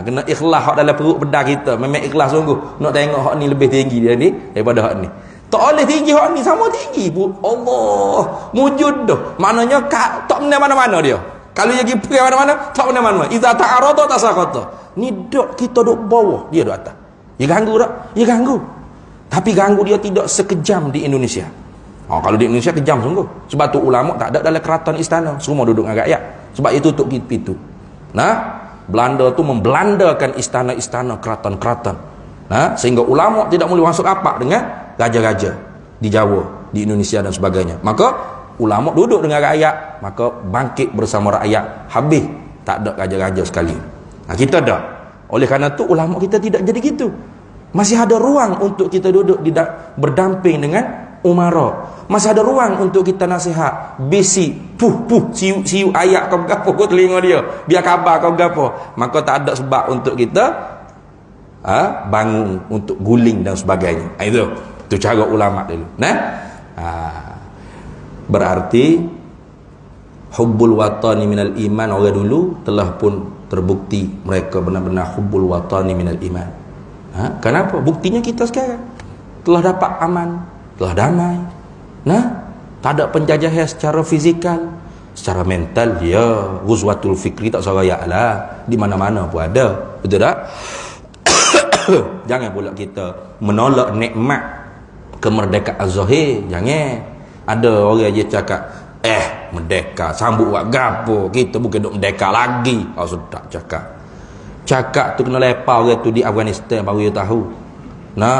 kena ikhlas hak dalam perut bedah kita. Memang ikhlas sungguh. Nak tengok hak ni lebih tinggi dia ni daripada hak ni. Tak boleh tinggi hak ni, sama tinggi pun. Allah, wujud dah. Maknanya tak mana-mana dia. Kalau dia pergi mana-mana, tak mana-mana. Iza ta'arada tasaqata. Ni dok kita duk bawah, dia duk atas. Dia ganggu tak? Dia ganggu. Tapi ganggu dia tidak sekejam di Indonesia. Kalau di Indonesia kejam sungguh. Sebab tu ulama tak ada dalam keraton istana. Semua duduk dengan rakyat. Sebab itu tutup pintu. Nah, Belanda tu membelandakan istana-istana keraton-keraton. Nah, sehingga ulama tidak boleh masuk rapat dengan raja-raja di Jawa, di Indonesia dan sebagainya. Maka ulama duduk dengan rakyat, maka bangkit bersama rakyat. Habis tak ada raja-raja sekali. Kita ada. Oleh kerana tu ulama kita tidak jadi gitu. Masih ada ruang untuk kita duduk berdamping dengan umara. Masih ada ruang untuk kita nasihat, bisik, siu ayat kau gapo ke telinga dia, biar khabar kau gapo. Maka tak ada sebab untuk kita bangun untuk guling dan sebagainya. Itu cara ulama dulu. Nah, berarti hubbul watani minal iman. Orang dulu telah pun terbukti mereka benar-benar hubbul watani minal iman. Kenapa? Buktinya kita sekarang telah dapat aman, telah damai. Nah, tak ada penjajahan secara fizikal, secara mental ya, ghuzwatul fikri tak soraya lah, di mana-mana pun ada. Betul tak? Jangan pula kita menolak nikmat kemerdekaan zahir. Jangan. Ada orang je cakap merdeka sambut buat gapo, kita bukan duk merdeka lagi. Sudah cakap tu kena lepas orang tu di Afghanistan baru dia tahu. Nah,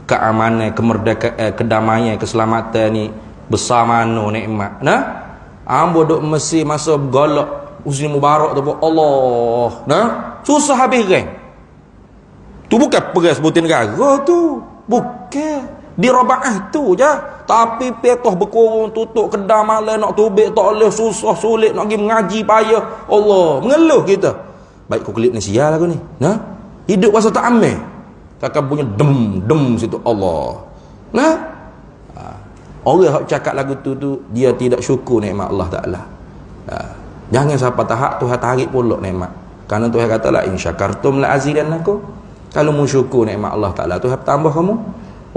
keamanan, kemerdekaan, kedamaian, keselamatan ni besar mana nikmat. Nah, ambo duk mesti masa golok Husni Mubarak tu Allah. Nah, susah habis kan. Tu bukan perang sebutin negara tu. Bukan. Di Rabaah tu je. Tapi petah berkurung, tutup kedai malam, nak tubik tak boleh, susah sulit nak pergi mengaji payah. Allah, mengeluh kita. Baik kau kulit ni sial aku ni. Nah, hidup rasa tak aman. Kakak punya dem situ Allah. Nah, orang yang cakap lagu tu dia tidak syukur nikmat Allah Taala. Jangan siapa tahap Tuhan tarik pula nikmat. Karena Tuhan kata la in syakartum la azidannakum. Kalau mu syukur nikmat Allah Taala, Tuhan tambah kamu.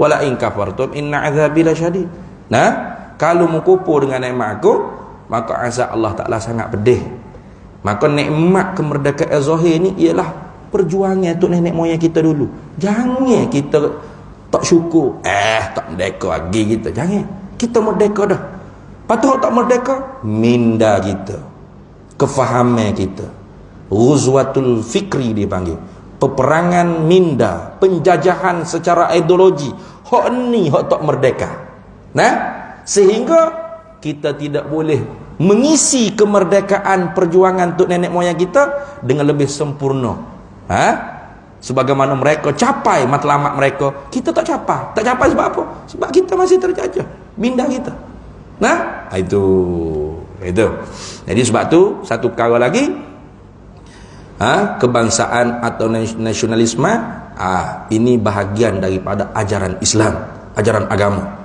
Wala in kafartum inna azabi lasyadid. Nah, kalau mu kufur dengan nikmat aku, maka azab Allah Taala sangat pedih. Maka nikmat kemerdekaan zahir ni ialah perjuangan untuk nenek moyang kita dulu. Jangan kita tak syukur, tak merdeka lagi kita. Jangan. Kita merdeka dah. Patut tak merdeka, minda kita, kefahaman kita, ghuzwatul fikri dipanggil, peperangan minda, penjajahan secara ideologi. Hak ni hak tak merdeka. Nah, sehingga kita tidak boleh mengisi kemerdekaan perjuangan untuk nenek moyang kita dengan lebih sempurna. Sebagaimana mereka capai matlamat mereka, kita tak capai. Tak capai sebab apa? Sebab kita masih terjajah minda kita. Nah, itu. Jadi sebab tu satu perkara lagi, kebangsaan atau nasionalisme, ini bahagian daripada ajaran Islam, ajaran agama.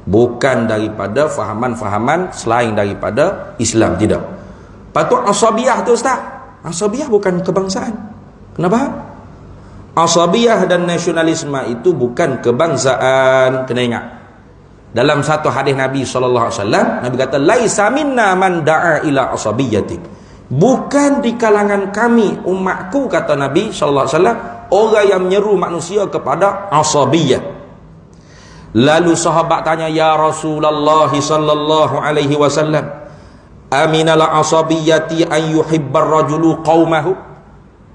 Bukan daripada fahaman-fahaman selain daripada Islam, tidak. Patut asabiyah tu Ustaz. Asabiyah bukan kebangsaan. Kenapa? Asabiyah dan nasionalisme itu bukan kebangsaan. Kena ingat. Dalam satu hadis Nabi sallallahu alaihi wasallam, Nabi kata laisa minna man da'a ila asabiyyati. Bukan di kalangan kami umatku, kata Nabi sallallahu alaihi wasallam, orang yang menyeru manusia kepada asabiyah. Lalu sahabat tanya, ya Rasulullah sallallahu alaihi wasallam, aminal asabiyyati an yuhibbar rajulu qaumahu.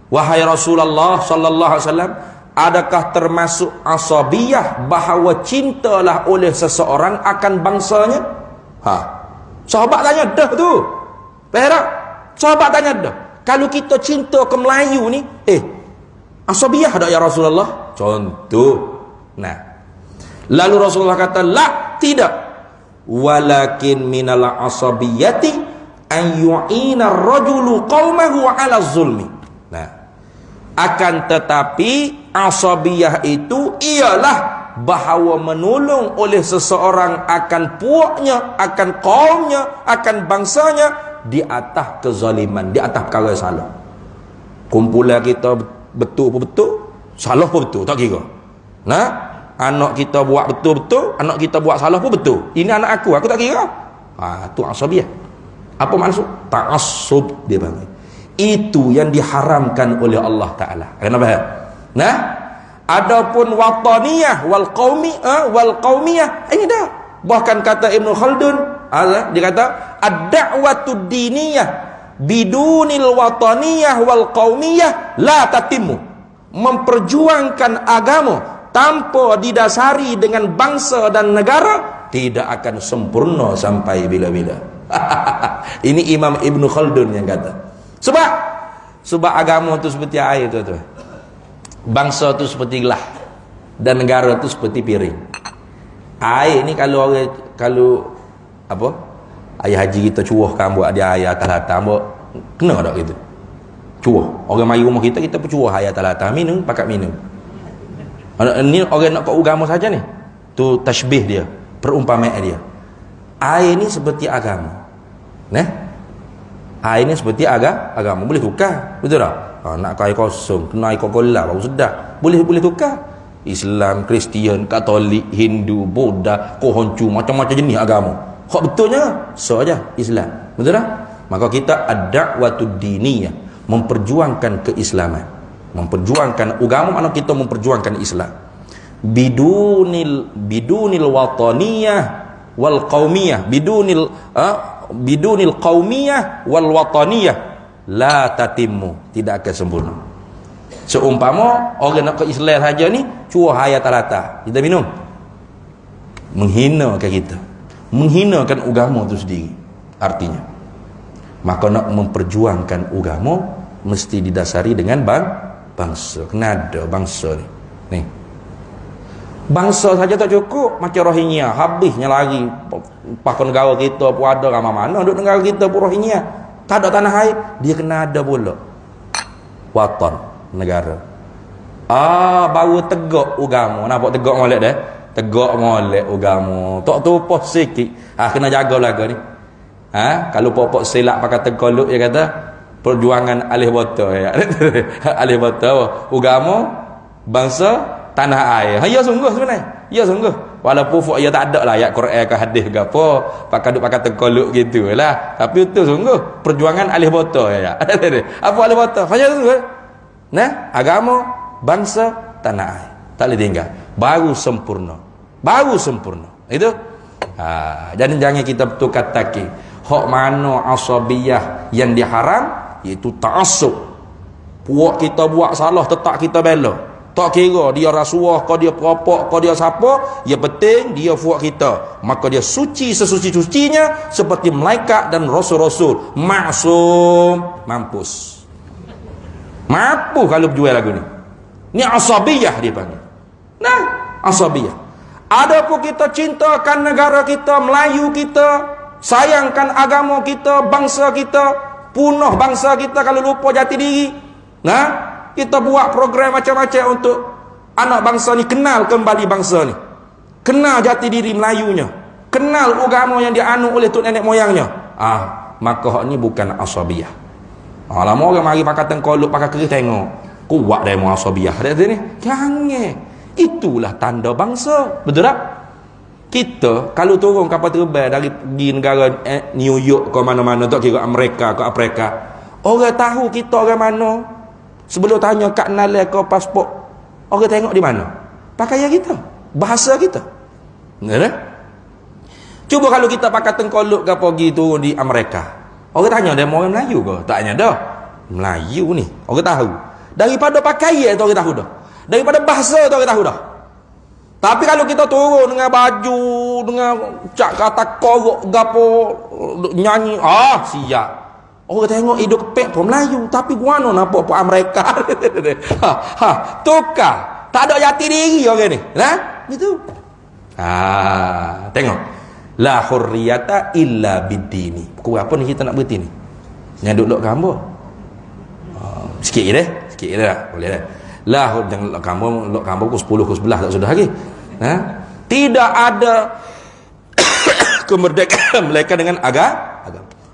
Wahai Rasulullah sallallahu alaihi wasallam, adakah termasuk asabiyah bahawa cintalah oleh seseorang akan bangsanya? Sahabat tanya dah tu. Perak. Sahabat tanya dah. Kalau kita cinta ke Melayu ni, asabiyah dak ya Rasulullah? Contoh. Nah, lalu Rasulullah kata, la, tidak. Walakin minal asabiyati an yu'ina ar-rajulu qaumahu 'ala zulmi. Nah, akan tetapi asabiyah itu ialah bahawa menolong oleh seseorang akan puaknya, akan kaumnya, akan bangsanya di atas kezaliman, di atas perkara salah. Kumpulan kita betul pun betul, salah pun betul, tak kira. Nah, anak kita buat betul-betul, anak kita buat salah pun betul. Ini anak aku tak kira. Tu asabiyah. Apa maksud? Ta'assub dia panggil. Itu yang diharamkan oleh Allah Ta'ala. Kenapa? Nah, adapun wataniyah wal qaumiyah ini dah. Bahkan kata Ibn Khaldun, dia kata ad-da'watu diniyah bidunil wataniyah wal qaumiyah la tatimmu. Memperjuangkan agama tanpa didasari dengan bangsa dan negara tidak akan sempurna sampai bila-bila. Ini Imam Ibn Khaldun yang kata. Sebab agama tu seperti air tu. Bangsa tu seperti gelas dan negara tu seperti piring. Air ni kalau apa? Ayah haji kita cuahkan buat dia air atas latar, buat kena tak gitu. Cuah. Orang mari rumah kita pun cuah air atas latar, minum, pakat minum. Ni orang nak kat agama saja ni. Tu tashbih dia, perumpamaan dia. Air ni seperti agama. Air ni seperti agama, boleh tukar, betul tak? Nak air kosong, kena air kokola baru sedap. Boleh tukar. Islam, Kristian, Katolik, Hindu, Buddha, Kohoncu, macam-macam jenis agama. Hak betulnya so aja Islam, betul tak? Maka kita ad-da'watud diniyah, memperjuangkan keislaman, memperjuangkan agama, mana kita memperjuangkan Islam. Bidunil wataniyah wal qaumiyah, bidunil qaumiyah wal wataniyah la tatimmu, tidak akan sempurna. Seumpama orang nak ke Islam saja ni cuah air atas kita minum, menghinakan kita, menghinakan agama tu sendiri. Artinya maka nak memperjuangkan agama mesti didasari dengan bangsa. Kena ada bangsa ni. Bangsa saja tak cukup, macam Rohingya, habisnya lagi pakon negara kita pun ada ramai mana duduk negara kita pun Rohingya, tak ada tanah air, dia kena ada pula watan, negara. Baru tegak agama. Nampak tegak molek dah, tegak molek agama, tak tupuh sikit. Kena jaga lagu ni. Kalau pokok silap pakai tegoluk, dia kata perjuangan alih botol ya. Alih botol agama, bangsa, tanah air. Ya sungguh sebenarnya. Ya sungguh. Walaupun ya tak ada lah ayat Quran ke hadis ke apa, pakai tegoluk gitulah. Tapi itu sungguh perjuangan alih botol ya. Apa alih botol? Ya sungguh. Nah, agama, bangsa, tanah air. Tak boleh tinggal. Baru sempurna. Itu. Jadi jangan kita betul kata hak mana asabiyah yang diharam, iaitu ta'assub. Puak kita buat salah tetap kita bela. Tak kira dia rasuah, kau dia peropok, kau dia siapa, yang penting dia fuak kita. Maka dia suci sesuci-sucinya seperti malaikat dan rasul-rasul. Maksum, mampus. Mampu kalau berjual lagu ni. Ni asabiyah dia panggil. Nah, asabiyah. Adapun kita cintakan negara kita, Melayu kita, sayangkan agama kita, bangsa kita, punah bangsa kita kalau lupa jati diri. Nah, kita buat program macam-macam untuk anak bangsa ni kenal kembali bangsa ni, kenal jati diri Melayunya, kenal agama yang dianu oleh tok nenek moyangnya. Maka hak ni bukan asabiyah. Lama orang mari pakai tengkolok, pakai keris, tengok kuat demo asabiyah dia ni. Jangan. Itulah tanda bangsa, betul tak? Kita kalau turun kapal terbang dari pergi negara New York ke mana-mana, tak kira Amerika ke Afrika, orang tahu kita orang mana. Sebelum tanya kad nalai ke pasport, orang tengok di mana? Pakaian kita, bahasa kita. Betul? Cuba kalau kita pakai tengkolok ke pergi turun di Amerika, orang tanya dia orang Melayu ke? Taknya dah. Melayu ni, orang tahu. Daripada pakaian tu orang tahu dah. Daripada bahasa tu orang tahu dah. Tapi kalau kita turun dengan baju, dengan cak kata korok gapo, nyanyi, siap. Orang tengok hidup kepek pun Melayu, tapi guano nampak pun Amerika. Tukar. Tak ada jati diri orang ni. Nah, gitu. Tengok. La hurriyata illa bidini. Pukul apa ni kita nak berhenti ni? Yang duduk gambar. Sikit je. Boleh dah. La jangan lok gambar pukul 10 pukul 11 tak sudah lagi. Tidak ada kemerdekaan melainkan dengan agama.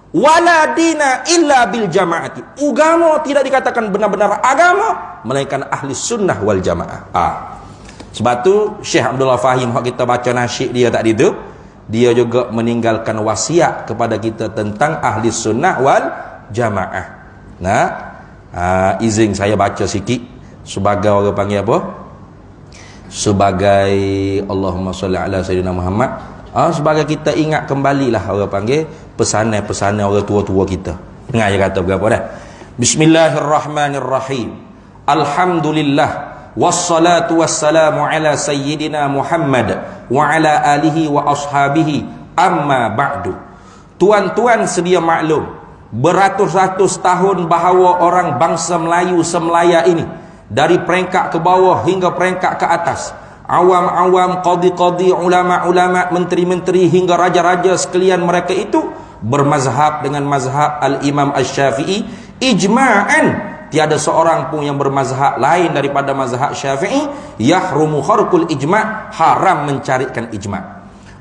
Wala dina illa bil jamaati. Agama tidak dikatakan benar-benar agama melainkan ahli sunnah wal jamaah. Sebab tu Syekh Abdullah Fahim hak kita baca nasyid dia tadi tu, dia juga meninggalkan wasiat kepada kita tentang ahli sunnah wal jamaah. Izin saya baca sikit sebagai orang panggil apa? Sebagai Allahumma salli ala sayyidina Muhammad. Sebagai kita ingat kembalilah orang panggil pesanan-pesanan orang tua-tua kita. Dengar dia kata berapa dah? Bismillahirrahmanirrahim. Alhamdulillah wassalatu wassalamu ala sayyidina Muhammad wa ala alihi wa ashabihi, amma ba'du. Tuan-tuan sedia maklum, beratus-ratus tahun bahawa orang bangsa Melayu semelaya ini, dari peringkat ke bawah hingga peringkat ke atas, awam-awam, qadi-qadi, ulama-ulama, menteri-menteri hingga raja-raja sekalian, mereka itu bermazhab dengan mazhab al-Imam Asy-Syafi'i ijma'an. Tiada seorang pun yang bermazhab lain daripada mazhab Syafi'i. Yahrumu kharqul ijma', haram mencarikan ijma'.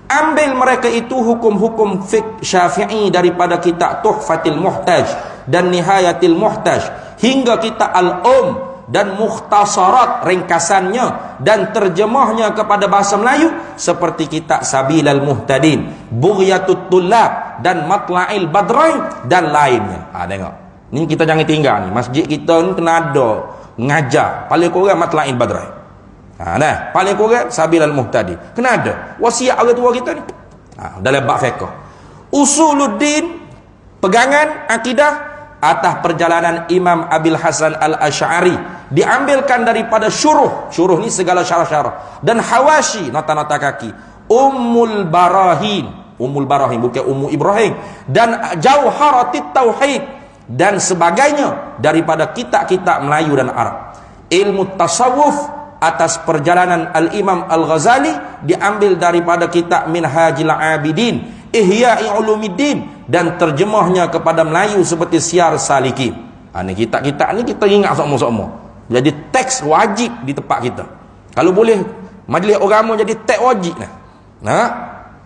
Ambil mereka itu hukum-hukum fiqh Syafi'i daripada kitab Tuhfatil Muhtaj dan Nihayatil Muhtaj hingga kitab Al-Um dan mukhtasarat ringkasannya dan terjemahnya kepada bahasa Melayu seperti kitab Sabilal Muhtadin, Bughyatut Tullab dan Matla'il Badrain dan lainnya. Tengok. Ni kita jangan tinggal ni. Masjid kita ni kena ada ngajar paling kurang Matla'il Badrain. Paling kurang Sabilal Muhtadin. Kena ada wasiat orang tua kita ni. Dalam bab fiqh. Usuluddin, pegangan akidah atas perjalanan Imam Abil Hasan Al-Asy'ari, diambilkan daripada syuruh ni segala syarah-syarah, dan hawashi, nota-nota kaki, Ummul Barahin bukan Ummu Ibrahim, dan Jauharatit Tauhid dan sebagainya daripada kitab-kitab Melayu dan Arab. Ilmu tasawuf atas perjalanan Al-Imam Al-Ghazali diambil daripada kitab Minhajil Abidin, Ihya'i Ulumiddin, dan terjemahnya kepada Melayu seperti Syiar Salikin. Ni kitab-kitab ni kita ingat semua-semua. Jadi teks wajib di tempat kita. Kalau boleh majlis agama jadi teks wajib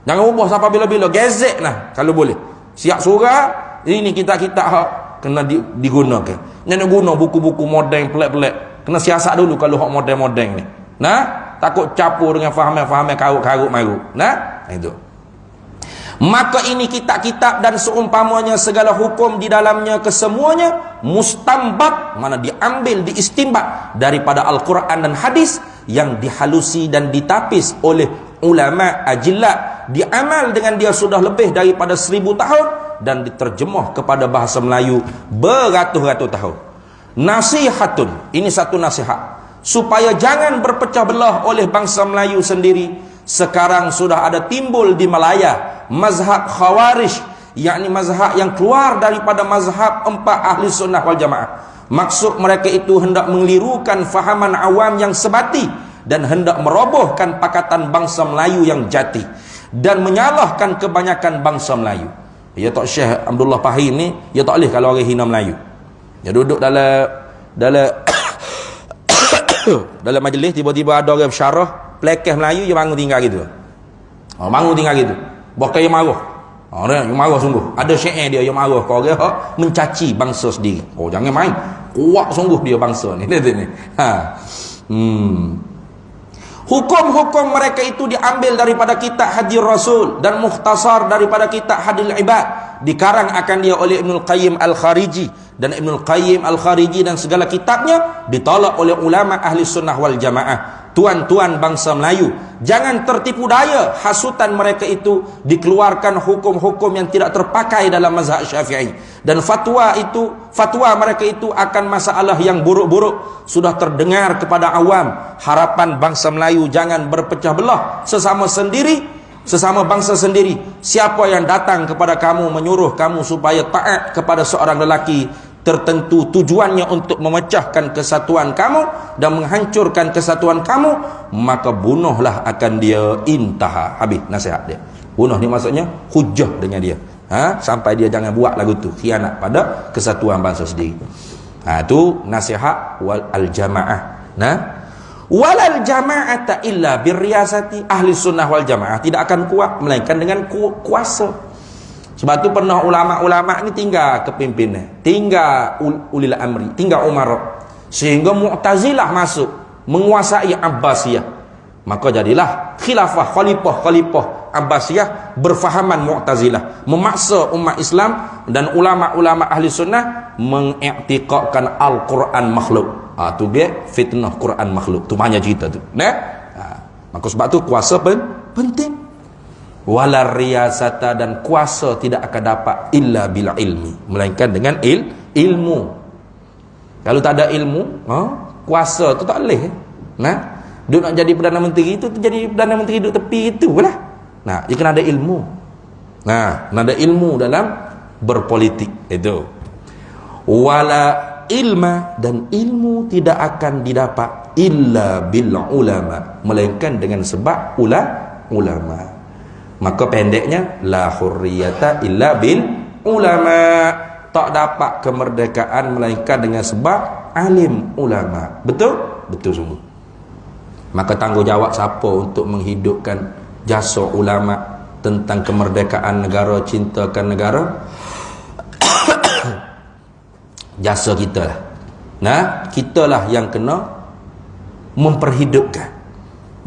jangan ubah sampai bila-bila, gazet kalau boleh. Siap surah ini kitab-kitab kena digunakan. Jangan guna buku-buku moden pelik-pelik. Kena siasat dulu kalau hak moden-moden ni. Takut campur dengan faham-faham karut-karut marut. Itu. Maka ini kitab-kitab dan seumpamanya segala hukum di dalamnya kesemuanya mustambat, mana diambil, diistimbat daripada Al-Quran dan hadis yang dihalusi dan ditapis oleh ulama ajillah, diamal dengan dia sudah lebih daripada 1000 tahun dan diterjemah kepada bahasa Melayu beratus-ratus tahun. Nasihatun, ini satu nasihat supaya jangan berpecah belah oleh bangsa Melayu sendiri. Sekarang sudah ada timbul di Malaya mazhab Khawarij, yakni mazhab yang keluar daripada mazhab empat ahli sunnah wal jamaah. Maksud mereka itu hendak mengelirukan fahaman awam yang sebati dan hendak merobohkan pakatan bangsa Melayu yang jati dan menyalahkan kebanyakan bangsa Melayu. Ya tak, Syekh Abdullah Fahim ni ya tak boleh kalau orang hina Melayu. Dia duduk dalam dalam majlis, tiba-tiba ada orang bersyarah pelekeh Melayu, dia bangun tinggal gitu. Bangun tinggal gitu. Bukan yang marah. Yang marah sungguh. Ada syair dia yang marah ke orang mencaci bangsa sendiri. Jangan main. Kuat sungguh dia bangsa ni. Hukum-hukum mereka itu diambil daripada kitab Hadis Rasul dan mukhtasar daripada kitab Hadil Ibad. Dikarang akan dia oleh Ibnul Qayyim Al-Khariji, dan Ibnul Qayyim Al-Khariji dan segala kitabnya ditolak oleh ulama ahli sunnah wal jamaah. Tuan-tuan bangsa Melayu, jangan tertipu daya hasutan mereka itu dikeluarkan hukum-hukum yang tidak terpakai dalam mazhab Syafi'i, dan fatwa mereka itu akan masalah yang buruk-buruk sudah terdengar kepada awam. Harapan bangsa Melayu jangan berpecah belah sesama bangsa sendiri. Siapa yang datang kepada kamu menyuruh kamu supaya taat kepada seorang lelaki tertentu, tujuannya untuk memecahkan kesatuan kamu dan menghancurkan kesatuan kamu, maka bunuhlah akan dia. Intaha, habis nasihat dia. Bunuh ni maksudnya hujah dengan dia, sampai dia jangan buat lagu tu, khianat pada kesatuan bangsa sendiri. Itu nasihat wal al-jamaah. Walal jama'ata illa birriyasati. Ahli sunnah wal jamaah tidak akan kuat melainkan dengan kuasa. Sebab tu pernah ulama-ulama ni tinggal kepimpinan, tinggal ulil amri, tinggal umarah, sehingga Mu'tazilah masuk menguasai Abbasiyah. Maka jadilah khilafah, khalifah Abbasiyah berfahaman Mu'tazilah, memaksa umat Islam dan ulama-ulama ahli sunnah mengiktikadkan Al-Quran makhluk. Tu dia fitnah Quran makhluk. Tu banyak cerita tu. Maka sebab tu kuasa penting. Wala riyasata, dan kuasa tidak akan dapat illa bil ilmi, melainkan dengan ilmu. Kalau tak ada ilmu, kuasa tu tak boleh. Duk nak jadi Perdana Menteri tu jadi Perdana Menteri duduk tepi itu lah. Dia kena ada ilmu. Kena ada ilmu dalam berpolitik itu. Wala ilma, dan ilmu tidak akan didapat illa bil ulama, melainkan dengan sebab ulama. Maka pendeknya la hurriyata illa bil ulama, tak dapat kemerdekaan melainkan dengan sebab alim ulama. Betul sungguh. Maka tanggungjawab siapa untuk menghidupkan jasa ulama tentang kemerdekaan negara, cintakan negara? Jasa kita lah. Kita lah yang kena memperhidupkan,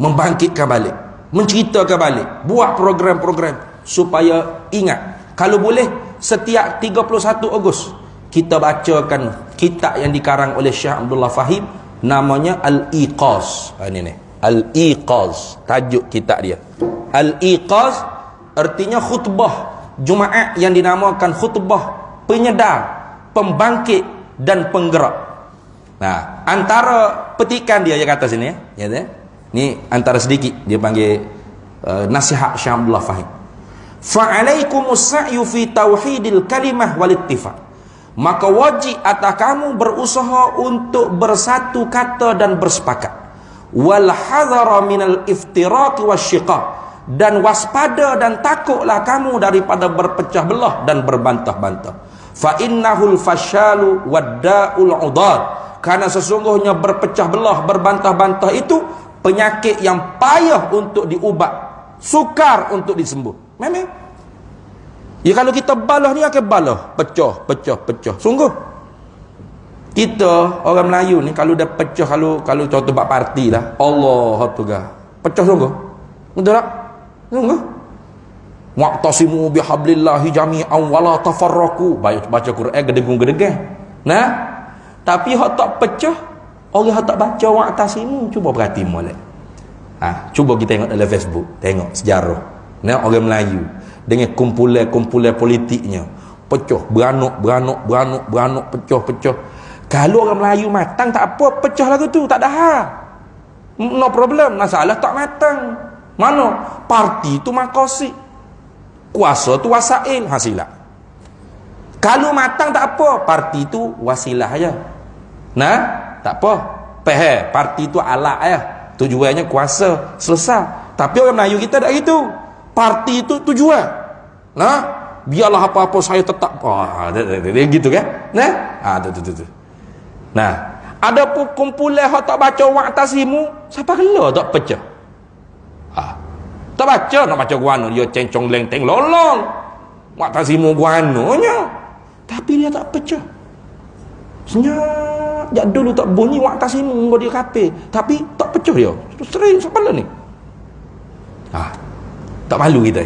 membangkitkan balik, menceritakan balik, buat program-program supaya ingat. Kalau boleh setiap 31 Ogos kita bacakan kitab yang dikarang oleh Syekh Abdullah Fahim, namanya Al-Iqaz. Ini Al-Iqaz tajuk kitab dia. Al-Iqaz artinya khutbah Jumaat yang dinamakan khutbah penyedar, pembangkit dan penggerak. Antara petikan dia yang kata sini ya. Ni antara sedikit dia panggil nasihat Syekh Abdullah Fahim. Fa'alaikumus sa'yu fi tauhidil kalimah wal ittifaq. Maka wajib atas kamu berusaha untuk bersatu kata dan bersepakat. Wal hadhara minal iftiraq wasyiqaq, dan waspada dan takutlah kamu daripada berpecah belah dan berbantah-bantah. Fa innahul fasyalu wadda'ul udad, karena sesungguhnya berpecah belah, berbantah-bantah itu penyakit yang payah untuk diubat, sukar untuk disembuh. Memang ya, kalau kita balah ni akan balah pecah. Sungguh kita orang Melayu ni kalau dah pecah, kalau contoh buat parti lah, Allah tugas pecah sungguh. Betul tak? Sungguh. Wa'tasimu bihablillahi jami'an wala tafarraqu. Baca Quran gedegung-gedegang. Tapi hak tak pecah, orang hak tak baca wa'tasimu, cuba perhati molek. Cuba kita tengok dalam Facebook, tengok sejarah. Orang Melayu dengan kumpulan politiknya pecah, beranak, pecah. Kalau orang Melayu matang tak apa, pecah lagu tu tak ada no problem. Masalah tak matang. Mana parti tu makasih, kuasa tu wasail, hasilah. Kalau matang tak apa, parti tu wasilah aja. Tak apa. Parti tu alat aja. Tujuannya kuasa, selesai. Tapi orang Melayu kita tak gitu. Parti itu tujuan. Biarlah apa-apa saya tetap. Gitu kan? Tu. Ada pun kumpulan hak tak baca wa'tasimu, siapa kala tak pecah? Tak baca, nak baca guano dia cencong lenteng lolong. Wa'tasimu guanonya. Tapi dia tak pecah. Senyap. Dulu tak bunyi wa'tasimu, dia kape. Tapi tak pecah dia. Sering siapa ni? Tak malu kita.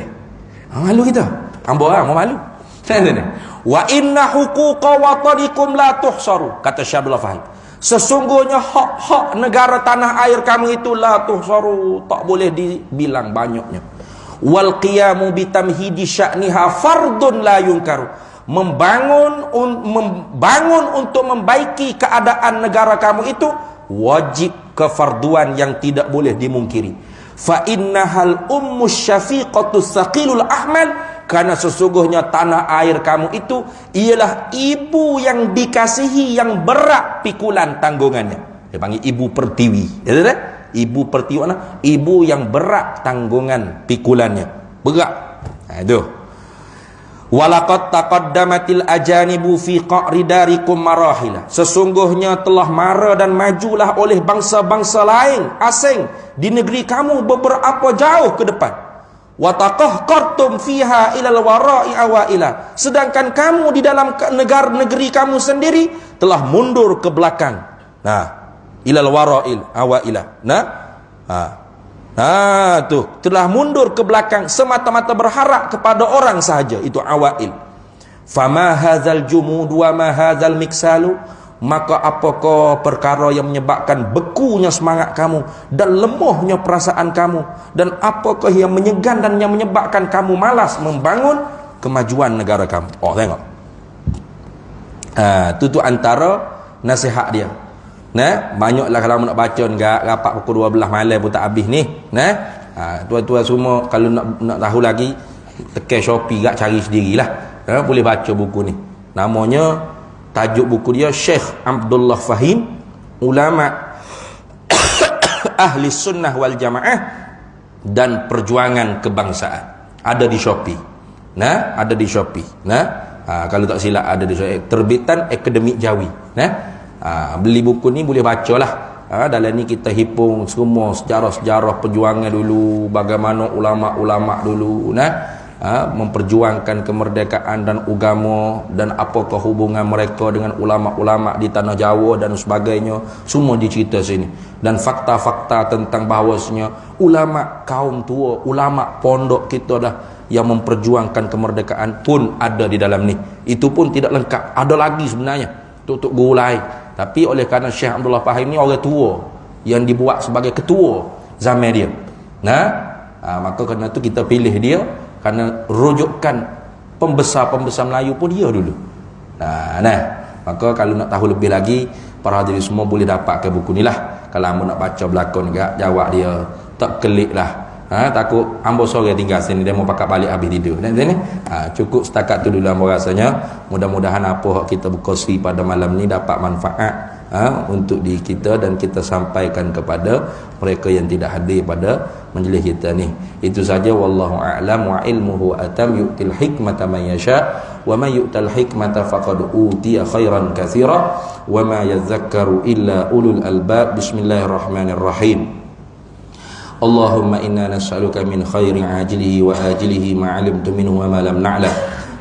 Malu kita. Ambo mau malu. Wa inna huquqa watanikum la tuhsaru, kata Syekh Abdullah Fahim. Sesungguhnya hak-hak negara tanah air kamu itu la tuhsaru, tak boleh dibilang banyaknya. Wal qiyamu bitamhidi sya'niha fardun la yunkaru. Membangun untuk membaiki keadaan negara kamu itu wajib kefarduan yang tidak boleh dimungkiri. Fa innahal ummus syafiqatus saqilul ahmal, karena sesungguhnya tanah air kamu itu ialah ibu yang dikasihi, yang berat pikulan tanggungannya. Dia panggil ibu pertiwi. Ibu pertiwi mana? Ibu yang berat tanggungan pikulannya. Berat. Itu. Walaqad taqaddamatil ajanibu fi qa'ri darikum marahila. Sesungguhnya telah mara dan majulah oleh bangsa-bangsa lain asing di negeri kamu beberapa jauh ke depan. Wa taqahqartum fiha ilal wara'i awaila. Sedangkan kamu di dalam negeri kamu sendiri telah mundur ke belakang. Nah, ilal wara'il awaila. Tuh, telah mundur ke belakang semata-mata berharap kepada orang sahaja, itu awail. Fama hadzal jumud wa ma hadzal miksalu, maka apakah perkara yang menyebabkan bekunya semangat kamu dan lemahnya perasaan kamu, dan apakah yang menyegan dan yang menyebabkan kamu malas membangun kemajuan negara kamu. Oh, tengok. Itu antara nasihat dia. Banyaklah kalau nak baca enggak rapat pukul 12 malam pun tak habis ni. Tuan-tuan semua kalau nak tahu lagi tekan Shopee gak cari sendirilah. Boleh baca buku ni. Namanya, tajuk buku dia Syekh Abdullah Fahim, ulama ahli sunnah wal jamaah dan perjuangan kebangsaan. Ada di Shopee. Ada di Shopee. Kalau tak silap ada di Shopee. Terbitan Akademik Jawi. Beli buku ni boleh bacalah. Dalam ni kita hipung semua sejarah-sejarah perjuangan dulu, bagaimana ulama-ulama dulu memperjuangkan kemerdekaan dan agama, dan apakah hubungan mereka dengan ulama-ulama di tanah Jawa dan sebagainya. Semua dicerita sini, dan fakta-fakta tentang bahawasanya ulama kaum tua, ulama pondok kita dah yang memperjuangkan kemerdekaan pun ada di dalam ni. Itu pun tidak lengkap, ada lagi sebenarnya untuk gulai. Tapi oleh kerana Syekh Abdullah Fahim ni orang tua yang dibuat sebagai ketua zaman dia, maka kerana tu kita pilih dia, kerana rujukan pembesar-pembesar Melayu pun dia dulu. Maka kalau nak tahu lebih lagi, para hadirin semua boleh dapatkan buku ni lah. Kalau anda nak baca belakang juga, jawab dia tak kelik lah. Takut ambo sore tinggal sini, dia mau pakat balik habis tidur. Cukup setakat tu dulu ambo rasanya. Mudah-mudahan apa kita berkongsi pada malam ni dapat manfaat untuk diri kita, dan kita sampaikan kepada mereka yang tidak hadir pada majlis kita ni. Itu saja, wallahu a'lam wa ilmuhu atam yu'til hikmata man yasha wa man yu'tal hikmata faqad utiya khairan katsira wa ma yadhakkaru illa ulul albab. Bismillahirrahmanirrahim. Allahumma inna nas'aluka min khairi ajilihi wa ajilihi ma 'alimtu minhu wa ma lam na'lam,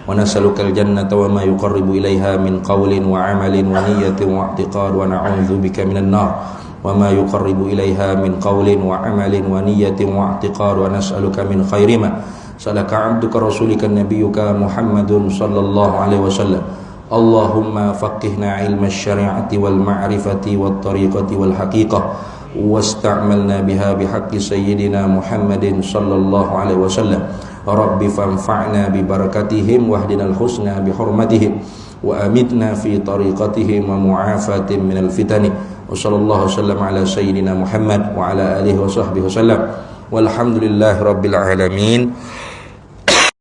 wa nas'aluka al-jannata wa ma yuqarribu ilaiha min qawlin wa 'amalin wa niyyatin wa i'tiqad, wa na'udzu bika minan nar wa ma yuqarribu ilaiha min qawlin wa 'amalin wa niyyatin wa i'tiqad, wa nas'aluka min khairi ma salaka 'abduka rasulika nabiyyuka Muhammadun sallallahu alaihi wasallam. Allahumma faqihna 'ilma asy-syari'ati wal ma'rifati wat tariqati wal haqiqah واستعملنا بها بحق سيدنا محمد صلى الله عليه وسلم. رب فانفعنا ببركتهم واهدنا الحسنى بحرمتهم وأمتنا في طريقتهم ومعافاة من الفتن. وصلى الله وسلم على سيدنا محمد وعلى آله وصحبه وسلم والحمد لله رب العالمين.